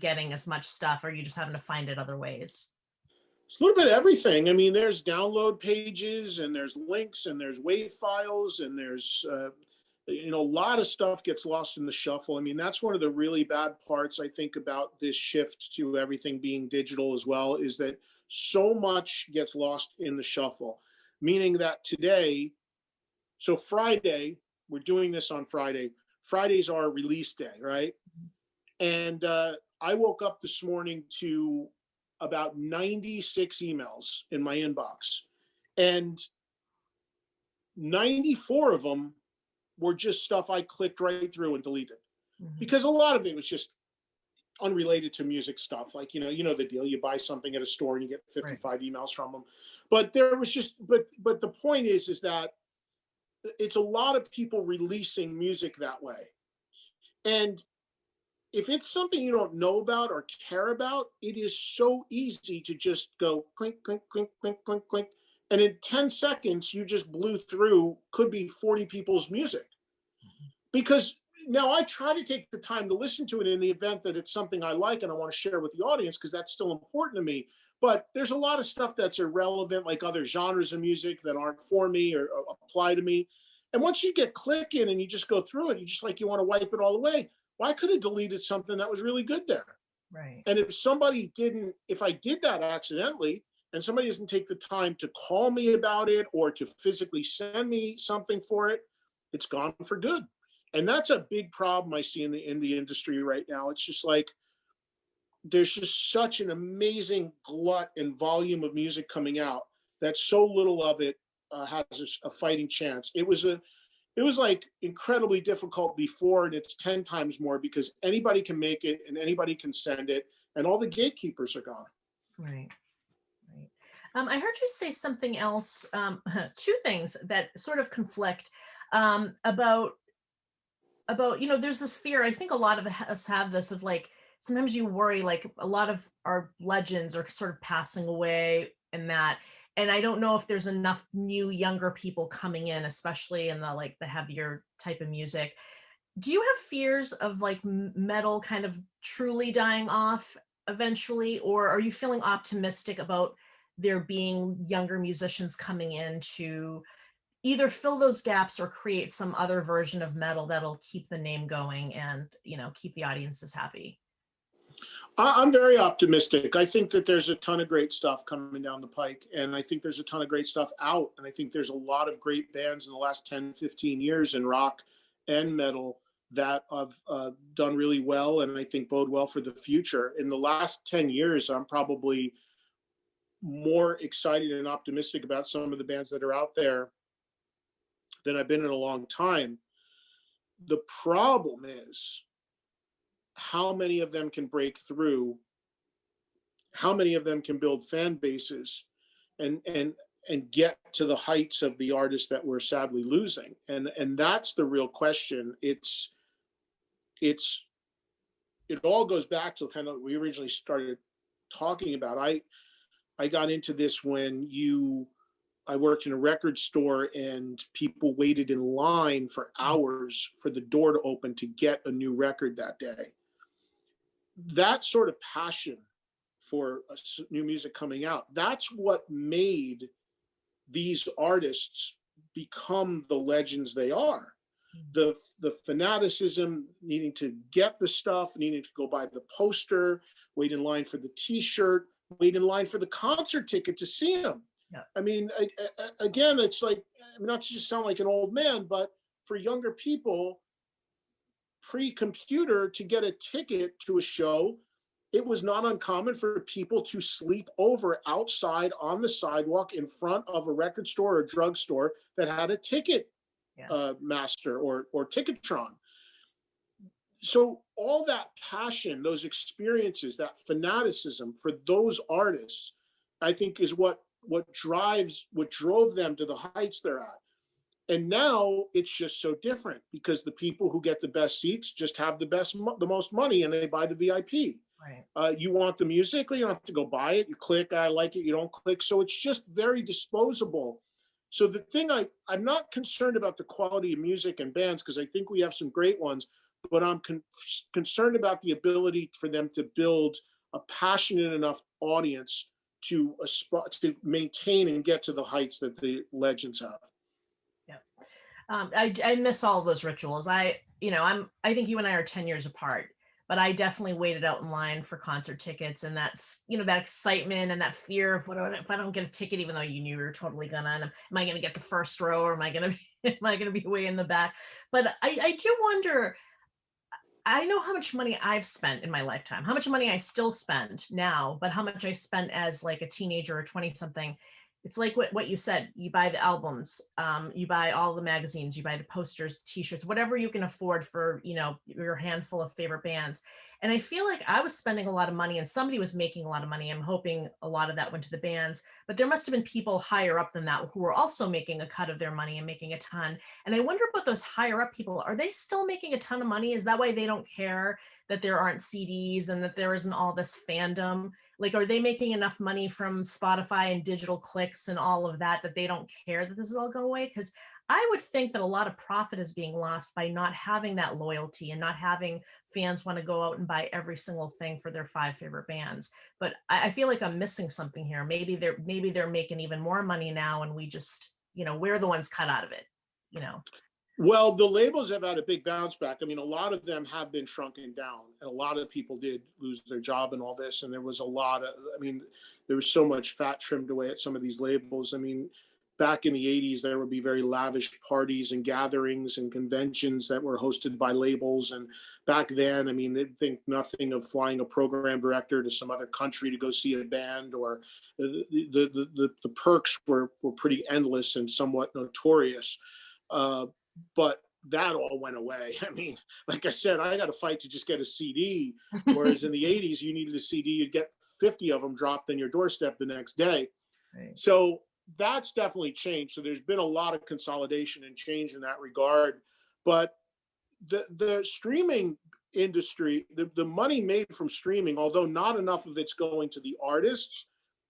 getting as much stuff? Or are you just having to find it other ways? It's a little bit of everything. I mean, there's download pages and there's links and there's WAV files and there's, a lot of stuff gets lost in the shuffle. I mean, that's one of the really bad parts, I think, about this shift to everything being digital as well, is that so much gets lost in the shuffle, meaning that today, so Friday, we're doing this on Friday. Friday's our release day, right? And I woke up this morning to about 96 emails in my inbox, and 94 of them were just stuff I clicked right through and deleted, because a lot of it was just unrelated to music stuff. Like, you know the deal. You buy something at a store and you get 55 emails from them. But there was just, but the point is that it's a lot of people releasing music that way. And if it's something you don't know about or care about, it is so easy to just go clink, clink, clink, clink, clink, clink. And in 10 seconds, you just blew through, could be 40 people's music. Because now I try to take the time to listen to it in the event that it's something I like and I want to share with the audience, because that's still important to me. But there's a lot of stuff that's irrelevant, like other genres of music that aren't for me or apply to me. And once you get clicking and you just go through it, you want to wipe it all away. Well, I could have deleted something that was really good there. Right. And if I did that accidentally and somebody doesn't take the time to call me about it or to physically send me something for it, it's gone for good. And that's a big problem I see in the indie industry right now. It's just like, there's just such an amazing glut and volume of music coming out that so little of it has a fighting chance. It was like incredibly difficult before, and it's 10 times more because anybody can make it and anybody can send it, and all the gatekeepers are gone. Right. I heard you say something else, two things that sort of conflict about, there's this fear. I think a lot of us have this of like, sometimes you worry, like a lot of our legends are sort of passing away and that. And I don't know if there's enough new, younger people coming in, especially in the heavier type of music. Do you have fears of like metal kind of truly dying off eventually? Or are you feeling optimistic about there being younger musicians coming in to either fill those gaps or create some other version of metal that'll keep the name going and, keep the audiences happy? I'm very optimistic. I think that there's a ton of great stuff coming down the pike, and I think there's a ton of great stuff out. And I think there's a lot of great bands in the last 10, 15 years in rock and metal that have done really well, and I think bode well for the future. In the last 10 years, I'm probably more excited and optimistic about some of the bands that are out there than I've been in a long time. The problem is how many of them can break through, how many of them can build fan bases and get to the heights of the artists that we're sadly losing. And that's the real question. It all goes back to kind of what we originally started talking about. I got into this when I worked in a record store and people waited in line for hours for the door to open to get a new record that day. That sort of passion for new music coming out, that's what made these artists become the legends they are. The fanaticism, needing to get the stuff, needing to go buy the poster, wait in line for the t-shirt, wait in line for the concert ticket to see them. Yeah. I mean, again, it's like, not to just sound like an old man, but for younger people, pre-computer, to get a ticket to a show, it was not uncommon for people to sleep over outside on the sidewalk in front of a record store or drugstore that had a ticket master or Ticketron. So all that passion, those experiences, that fanaticism for those artists, I think is what drove them to the heights they're at. And now it's just so different because the people who get the best seats just have the most money and they buy the VIP. Right. You want the music, or you don't have to go buy it. You click, I like it, you don't click. So it's just very disposable. So the thing, I'm not concerned about the quality of music and bands, because I think we have some great ones, but I'm concerned about the ability for them to build a passionate enough audience to maintain and get to the heights that the legends have. Yeah. I miss all those rituals. I think you and I are 10 years apart, but I definitely waited out in line for concert tickets, and that's, that excitement and that fear of what if I don't get a ticket, even though you knew you were totally gonna, and am I gonna get the first row, or am I gonna be way in the back? But I do wonder, I know how much money I've spent in my lifetime, how much money I still spend now, but how much I spent as like a teenager or 20 something. It's like what you said, you buy the albums, you buy all the magazines, you buy the posters, the t-shirts, whatever you can afford for, your handful of favorite bands. And I feel like I was spending a lot of money and somebody was making a lot of money. I'm hoping a lot of that went to the bands, but there must have been people higher up than that who were also making a cut of their money and making a ton. And I wonder about those higher up people. Are they still making a ton of money? Is that why they don't care that there aren't CDs and that there isn't all this fandom? Like, are they making enough money from Spotify and digital clicks and all of that they don't care that this is all going away? Because I would think that a lot of profit is being lost by not having that loyalty and not having fans want to go out and buy every single thing for their 5 favorite bands. But I feel like I'm missing something here. Maybe they're making even more money now, and we just, we're the ones cut out of it. Well, the labels have had a big bounce back. I mean, a lot of them have been shrunken down, and a lot of people did lose their job and all this. And there was there was so much fat trimmed away at some of these labels. I mean, back in the 80s, there would be very lavish parties and gatherings and conventions that were hosted by labels. And back then, I mean, they'd think nothing of flying a program director to some other country to go see a band, or the perks were pretty endless and somewhat notorious. But that all went away. I mean, like I said, I got to fight to just get a CD, whereas in the 80s, you needed a CD, you'd get 50 of them dropped on your doorstep the next day. Right. So that's definitely changed. So there's been a lot of consolidation and change in that regard. But the streaming industry, the money made from streaming, although not enough of it's going to the artists,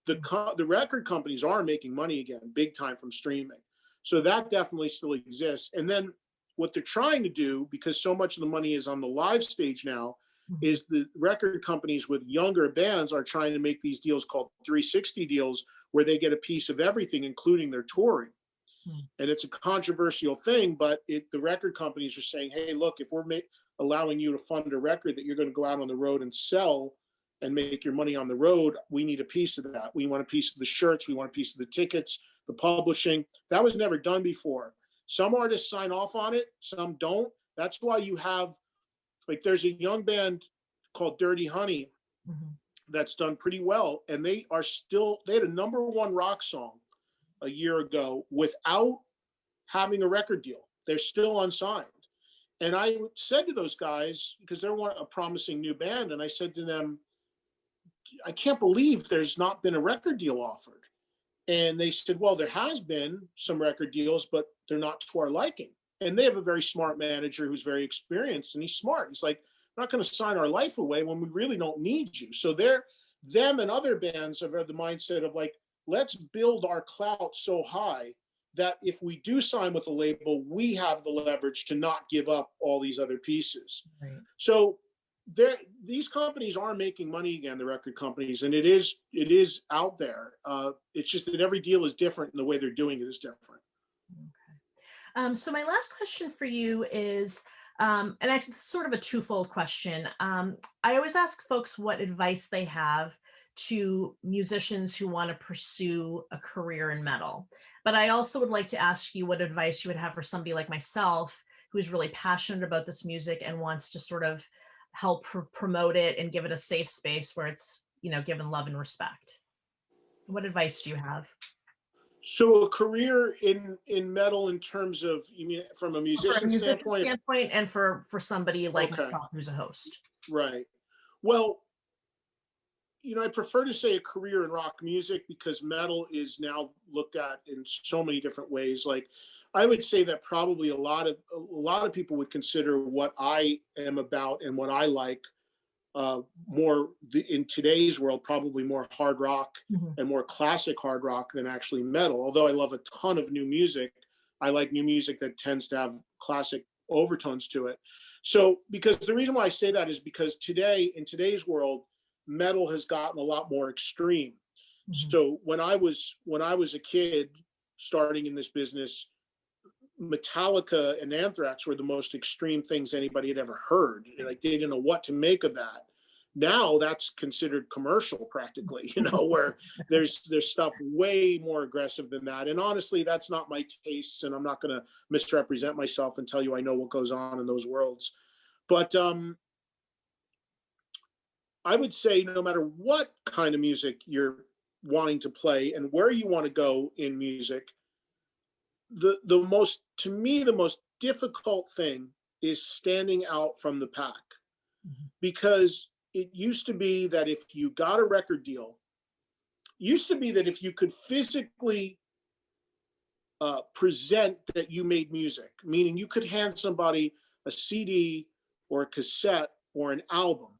the record companies are making money again, big time, from streaming. So that definitely still exists. And then what they're trying to do, because so much of the money is on the live stage now, is the record companies with younger bands are trying to make these deals called 360 deals, where they get a piece of everything, including their touring. And it's a controversial thing, but the record companies are saying, hey, look, if we're allowing you to fund a record that you're going to go out on the road and sell and make your money on the road, we need a piece of that. We want a piece of the shirts. We want a piece of the tickets, the publishing. That was never done before. Some artists sign off on it, some don't. That's why you have, like, there's a young band called Dirty Honey that's done pretty well. And they had a #1 rock song a year ago without having a record deal. They're still unsigned. And I said to those guys, because they're a promising new band, and I said to them, I can't believe there's not been a record deal offered. And they said, well, there has been some record deals, but they're not to our liking. And they have a very smart manager who's very experienced, and he's smart. He's like, we're not going to sign our life away when we really don't need you. So them and other bands have had the mindset of like, let's build our clout so high that if we do sign with a label, we have the leverage to not give up all these other pieces. Right. So these companies are making money again, the record companies, and it is out there. It's just that every deal is different, and the way they're doing it is different. Okay. So my last question for you is, and actually it's sort of a twofold question. I always ask folks what advice they have to musicians who want to pursue a career in metal. But I also would like to ask you what advice you would have for somebody like myself, who's really passionate about this music and wants to sort of help promote it and give it a safe space where it's, given love and respect. What advice do you have? So a career in metal, in terms of, you mean from a musician standpoint? And for somebody like myself who's a host. Right. Well, I prefer to say a career in rock music, because metal is now looked at in so many different ways. Like, I would say that probably a lot of people would consider what I am about and what I like more in today's world, probably more hard rock and more classic hard rock than actually metal. Although I love a ton of new music, I like new music that tends to have classic overtones to it. So, because the reason why I say that is because in today's world, metal has gotten a lot more extreme. Mhm. So when I was a kid starting in this business, Metallica and Anthrax were the most extreme things anybody had ever heard. Like they didn't know what to make of that. Now that's considered commercial practically, where there's stuff way more aggressive than that. And honestly, that's not my tastes, and I'm not going to misrepresent myself and tell you I know what goes on in those worlds. But I would say no matter what kind of music you're wanting to play and where you want to go in music, the most, to me, the most difficult thing is standing out from the pack. Mhm. Because it used to be that if you got a record deal, used to be that if you could physically present that you made music, meaning you could hand somebody a CD or a cassette or an album,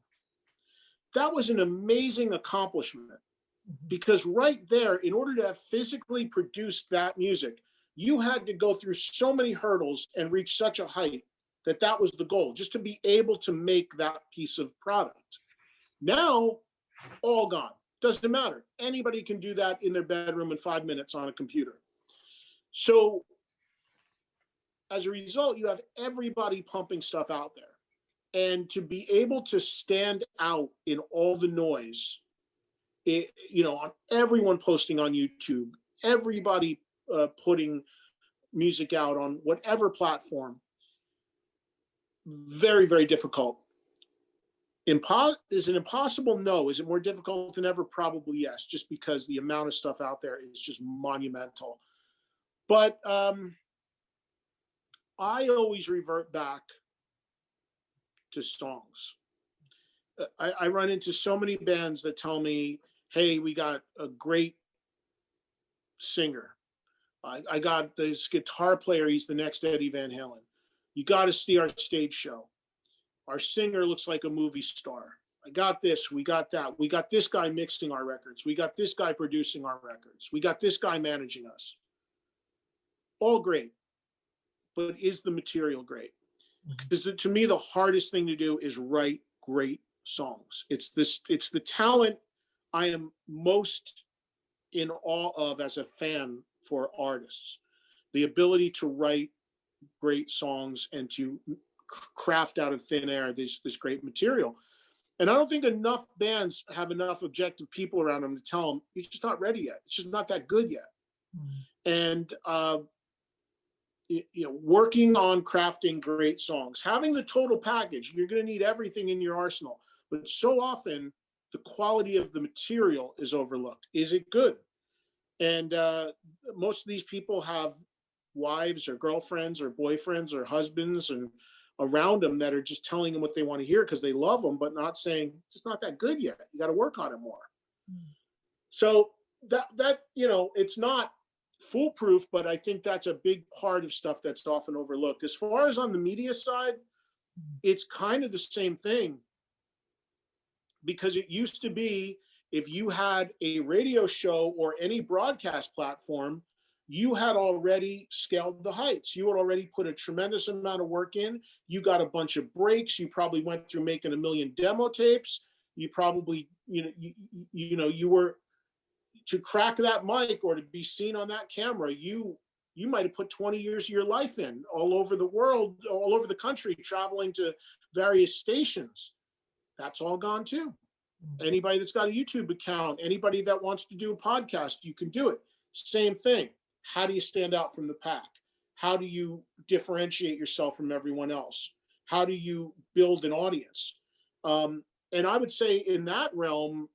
that was an amazing accomplishment. Mhm. Because right there, in order to have physically produced that music, you had to go through so many hurdles and reach such a height that that was the goal, just to be able to make that piece of product. Now, all gone. Doesn't matter. Anybody can do that in their bedroom in 5 minutes on a computer. So as a result, you have everybody pumping stuff out there. And to be able to stand out in all the noise, on everyone posting on YouTube, everybody putting music out on whatever platform, very, very difficult. Is it impossible? No. Is it more difficult than ever? Probably yes, just because the amount of stuff out there is just monumental. But I always revert back to songs. I run into so many bands that tell me, hey, we got a great singer. I got this guitar player. He's the next Eddie Van Halen. You got to see our stage show. Our singer looks like a movie star. I got this, we got that. We got this guy mixing our records. We got this guy producing our records. We got this guy managing us. All great. But is the material great? Because to me, the hardest thing to do is write great songs. It's the talent I am most in awe of as a fan for artists. The ability to write great songs and to craft out of thin air this great material. And I don't think enough bands have enough objective people around them to tell them, you're just not ready yet. It's just not that good yet. And, working on crafting great songs, having the total package, you're going to need everything in your arsenal. But so often, the quality of the material is overlooked. Is it good? And most of these people have wives or girlfriends or boyfriends or husbands and around them that are just telling them what they want to hear because they love them, but not saying it's not that good yet. You got to work on it more. So that it's not foolproof, but I think that's a big part of stuff that's often overlooked. As far as on the media side, it's kind of the same thing, because it used to be if you had a radio show or any broadcast platform, you had already scaled the heights. You had already put a tremendous amount of work in. You got a bunch of breaks. You probably went through making 1 million demo tapes. You probably, you were, to crack that mic or to be seen on that camera, you might have put 20 years of your life in, all over the world, all over the country, traveling to various stations. That's all gone too. Anybody that's got a YouTube account, anybody that wants to do a podcast, you can do it. Same thing. How do you stand out from the pack? How do you differentiate yourself from everyone else? How do you build an audience? And I would say in that realm,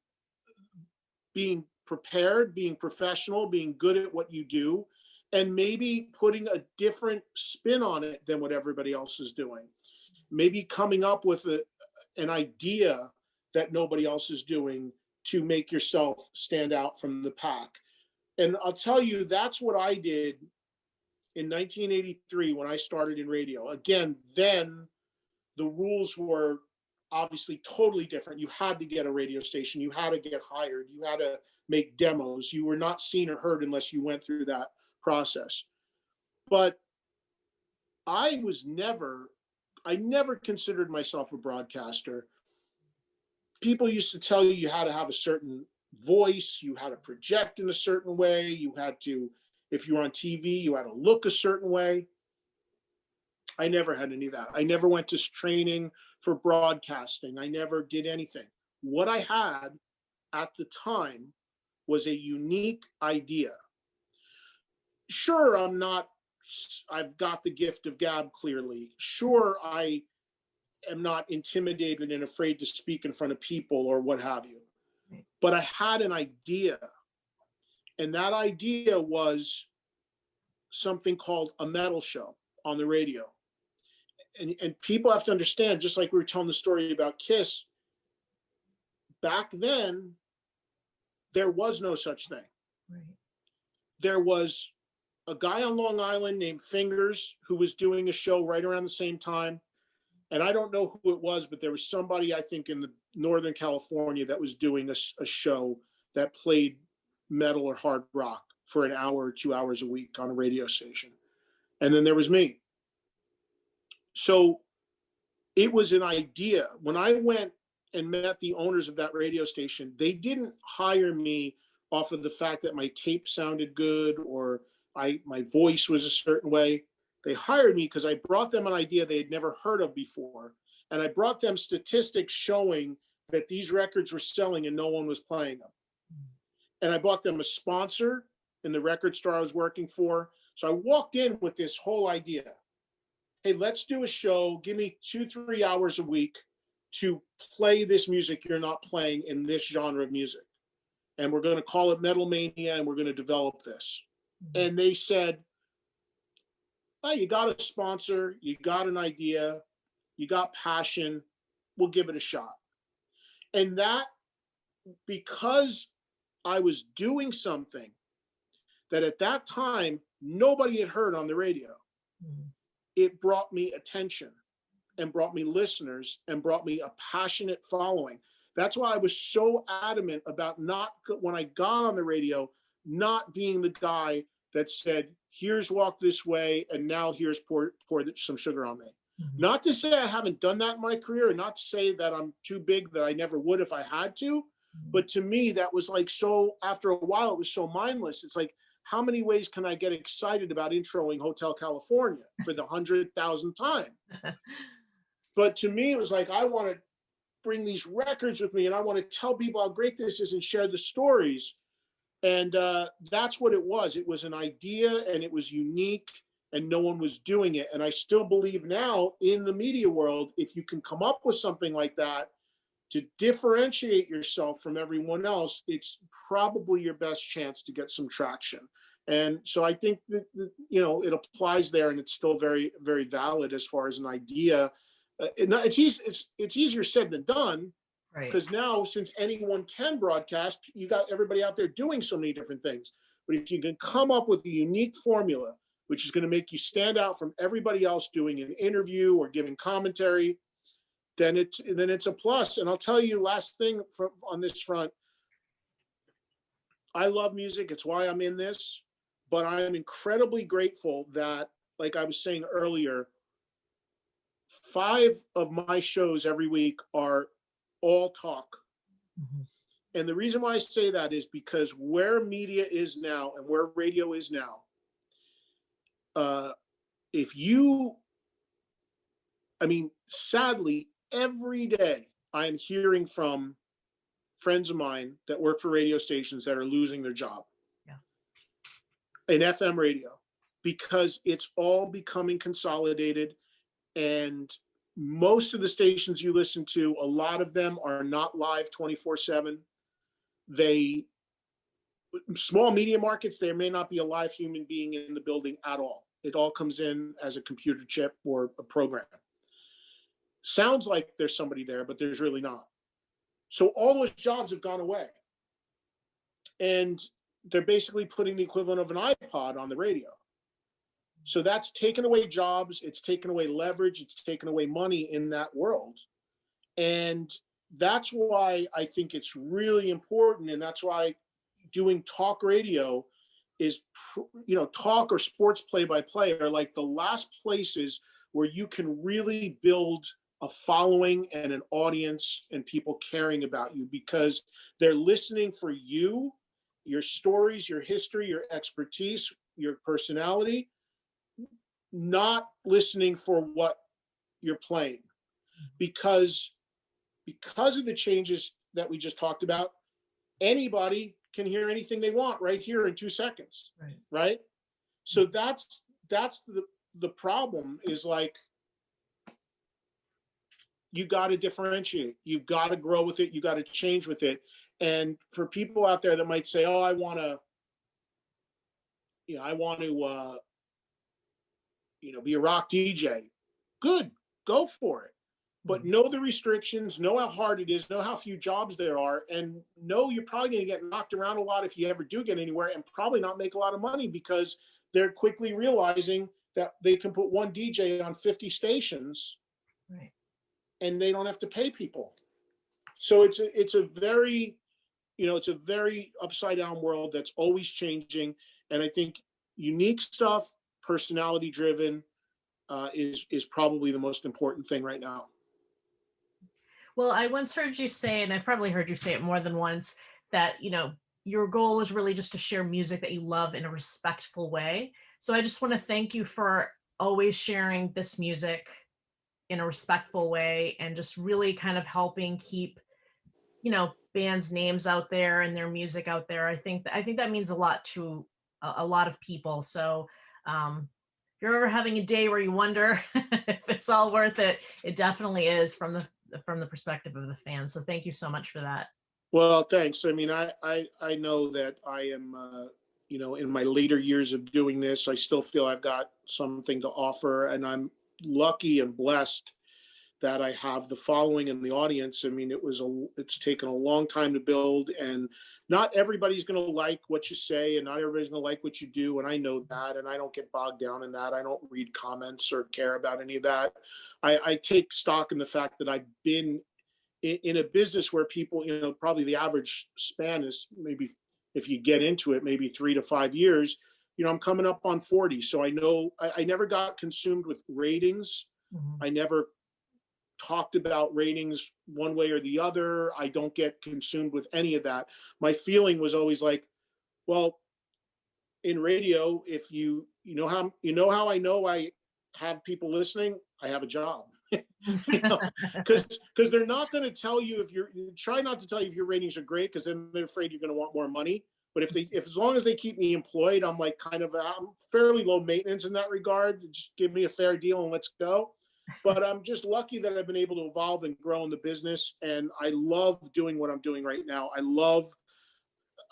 being prepared, being professional, being good at what you do, and maybe putting a different spin on it than what everybody else is doing. Maybe coming up with an idea that nobody else is doing to make yourself stand out from the pack. And I'll tell you, that's what I did in 1983 when I started in radio. Again, then the rules were obviously totally different. You had to get a radio station. You had to get hired. You had to make demos. You were not seen or heard unless you went through that process. But I never considered myself a broadcaster. People used to tell you had to have a certain voice, you had to project in a certain way, you had to, if you were on TV, you had to look a certain way. I never had any of that. I never went to training for broadcasting. I never did anything. What I had at the time was a unique idea. Sure, I've got the gift of gab clearly. Sure, I am not intimidated and afraid to speak in front of people or what have you. But I had an idea. And that idea was something called a metal show on the radio. And people have to understand, just like we were telling the story about Kiss, back then, there was no such thing. Right. There was a guy on Long Island named Fingers who was doing a show right around the same time. And I don't know who it was, but there was somebody, I think, in the Northern California that was doing a show that played metal or hard rock for an hour or 2 hours a week on a radio station. And then there was me. So it was an idea. When I went and met the owners of that radio station, they didn't hire me off of the fact that my tape sounded good or my voice was a certain way. They hired me because I brought them an idea they had never heard of before. And I brought them statistics showing that these records were selling and no one was playing them. And I bought them a sponsor in the record store I was working for. So I walked in with this whole idea. Hey, let's do a show. Give me 2-3 hours a week to play this music you're not playing in this genre of music. And we're going to call it Metal Mania, and we're going to develop this. And they said, oh, you got a sponsor, you got an idea, you got passion, we'll give it a shot. And that, because I was doing something that at that time, nobody had heard on the radio, it brought me attention and brought me listeners and brought me a passionate following. That's why I was so adamant about not, when I got on the radio, not being the guy that said, here's Walk This Way, and now here's pour some sugar on me. Mm-hmm. Not to say I haven't done that in my career, and not to say that I'm too big that I never would if I had to, mm-hmm. but to me, that was like so, after a while, it was so mindless. It's like, how many ways can I get excited about introing Hotel California for the 100,000th time? But to me, it was like, I want to bring these records with me, and I want to tell people how great this is and share the stories. And that's what it was. It was an idea, and it was unique, and no one was doing it. And I still believe now in the media world, if you can come up with something like that to differentiate yourself from everyone else, it's probably your best chance to get some traction. And so I think that, it applies there, and it's still very, very valid as far as an idea. It's easier said than done. Right. Because now, since anyone can broadcast, you got everybody out there doing so many different things. But if you can come up with a unique formula, which is going to make you stand out from everybody else doing an interview or giving commentary, then it's a plus. And I'll tell you, last thing on this front, I love music. It's why I'm in this. But I'm incredibly grateful that, like I was saying earlier, 5 of my shows every week are all talk. Mm-hmm. And the reason why I say that is because where media is now and where radio is now, sadly, every day I am hearing from friends of mine that work for radio stations that are losing their job in FM radio, because it's all becoming consolidated. And most of the stations you listen to, a lot of them are not live 24/7. Small media markets, there may not be a live human being in the building at all. It all comes in as a computer chip or a program. Sounds like there's somebody there, but there's really not. So all those jobs have gone away. And they're basically putting the equivalent of an iPod on the radio. So that's taken away jobs, it's taken away leverage, it's taken away money in that world. And that's why I think it's really important, and that's why doing talk radio is, talk or sports play-by-play are like the last places where you can really build a following and an audience and people caring about you because they're listening for you, your stories, your history, your expertise, your personality, not listening for what you're playing. Because of the changes that we just talked about, anybody can hear anything they want right here in 2 seconds. Right? So that's the problem is like, you got to differentiate. You've got to grow with it. You got to change with it. And for people out there that might say, "Oh, I want to be a rock DJ," good, go for it. But know the restrictions, know how hard it is, know how few jobs there are, and know you're probably going to get knocked around a lot if you ever do get anywhere, and probably not make a lot of money because they're quickly realizing that they can put one DJ on 50 stations. Right. And they don't have to pay people. So it's a very upside down world that's always changing. And I think unique stuff, personality driven, is probably the most important thing right now. Well, I once heard you say, and I've probably heard you say it more than once, that, your goal is really just to share music that you love in a respectful way. So I just want to thank you for always sharing this music in a respectful way and just really kind of helping keep, bands' names out there and their music out there. I think that means a lot to a lot of people. So if you're ever having a day where you wonder if it's all worth it, it definitely is from the perspective of the fans. So thank you so much for that. Well, thanks. I mean, I know that I am, in my later years of doing this, I still feel I've got something to offer, and I'm lucky and blessed that I have the following and the audience. I mean, it's taken a long time to build, and not everybody's going to like what you say, and not everybody's going to like what you do. And I know that, and I don't get bogged down in that. I don't read comments or care about any of that. I take stock in the fact that I've been in a business where people, probably the average span is maybe, if you get into it, maybe 3 to 5 years. I'm coming up on 40. So I know I never got consumed with ratings. Mm-hmm. I never talked about ratings one way or the other. I don't get consumed with any of that. My feeling was always like, well, in radio, if you know how I know I have people listening, I have a job. Because they're not going to tell you try not to tell you if your ratings are great, because then they're afraid you're going to want more money. But if as long as they keep me employed, I'm like I'm fairly low maintenance in that regard. Just give me a fair deal and let's go. But I'm just lucky that I've been able to evolve and grow in the business. And I love doing what I'm doing right now.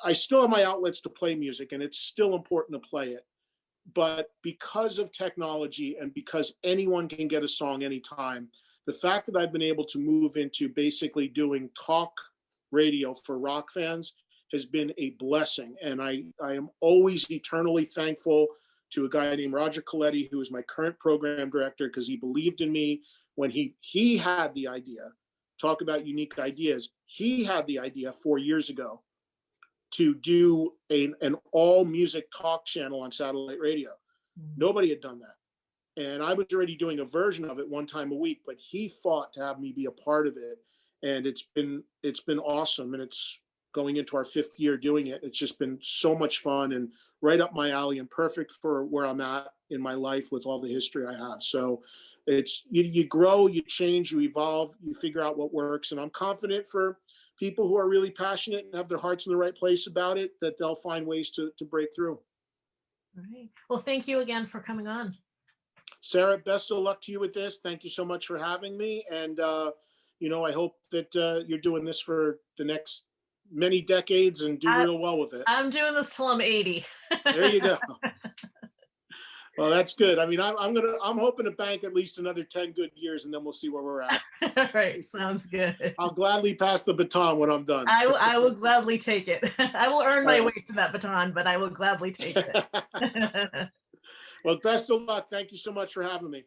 I still have my outlets to play music, and it's still important to play it. But because of technology and because anyone can get a song anytime, the fact that I've been able to move into basically doing talk radio for rock fans has been a blessing. And I am always eternally thankful to a guy named Roger Coletti, who is my current program director, because he believed in me when he had the idea. Talk about unique ideas. He had the idea 4 years ago to do an all music talk channel on satellite radio. Mm-hmm. Nobody had done that. And I was already doing a version of it one time a week, but he fought to have me be a part of it. And it's been awesome. And it's going into our 5th year doing it. It's just been so much fun and right up my alley and perfect for where I'm at in my life with all the history I have. So it's, you grow, you change, you evolve, you figure out what works. And I'm confident for people who are really passionate and have their hearts in the right place about it, that they'll find ways to break through. All right. Well, thank you again for coming on. Sarah, best of luck to you with this. Thank you so much for having me. And, I hope that you're doing this for the next many decades and do real well with it. I'm doing this till I'm 80. There you go. Well, that's good. I mean, I'm hoping to bank at least another 10 good years, and then we'll see where we're at. All right, sounds good. I'll gladly pass the baton when I'm done. I will gladly take it. I will earn my way to that baton, but I will gladly take it. Well, best of luck. Thank you so much for having me.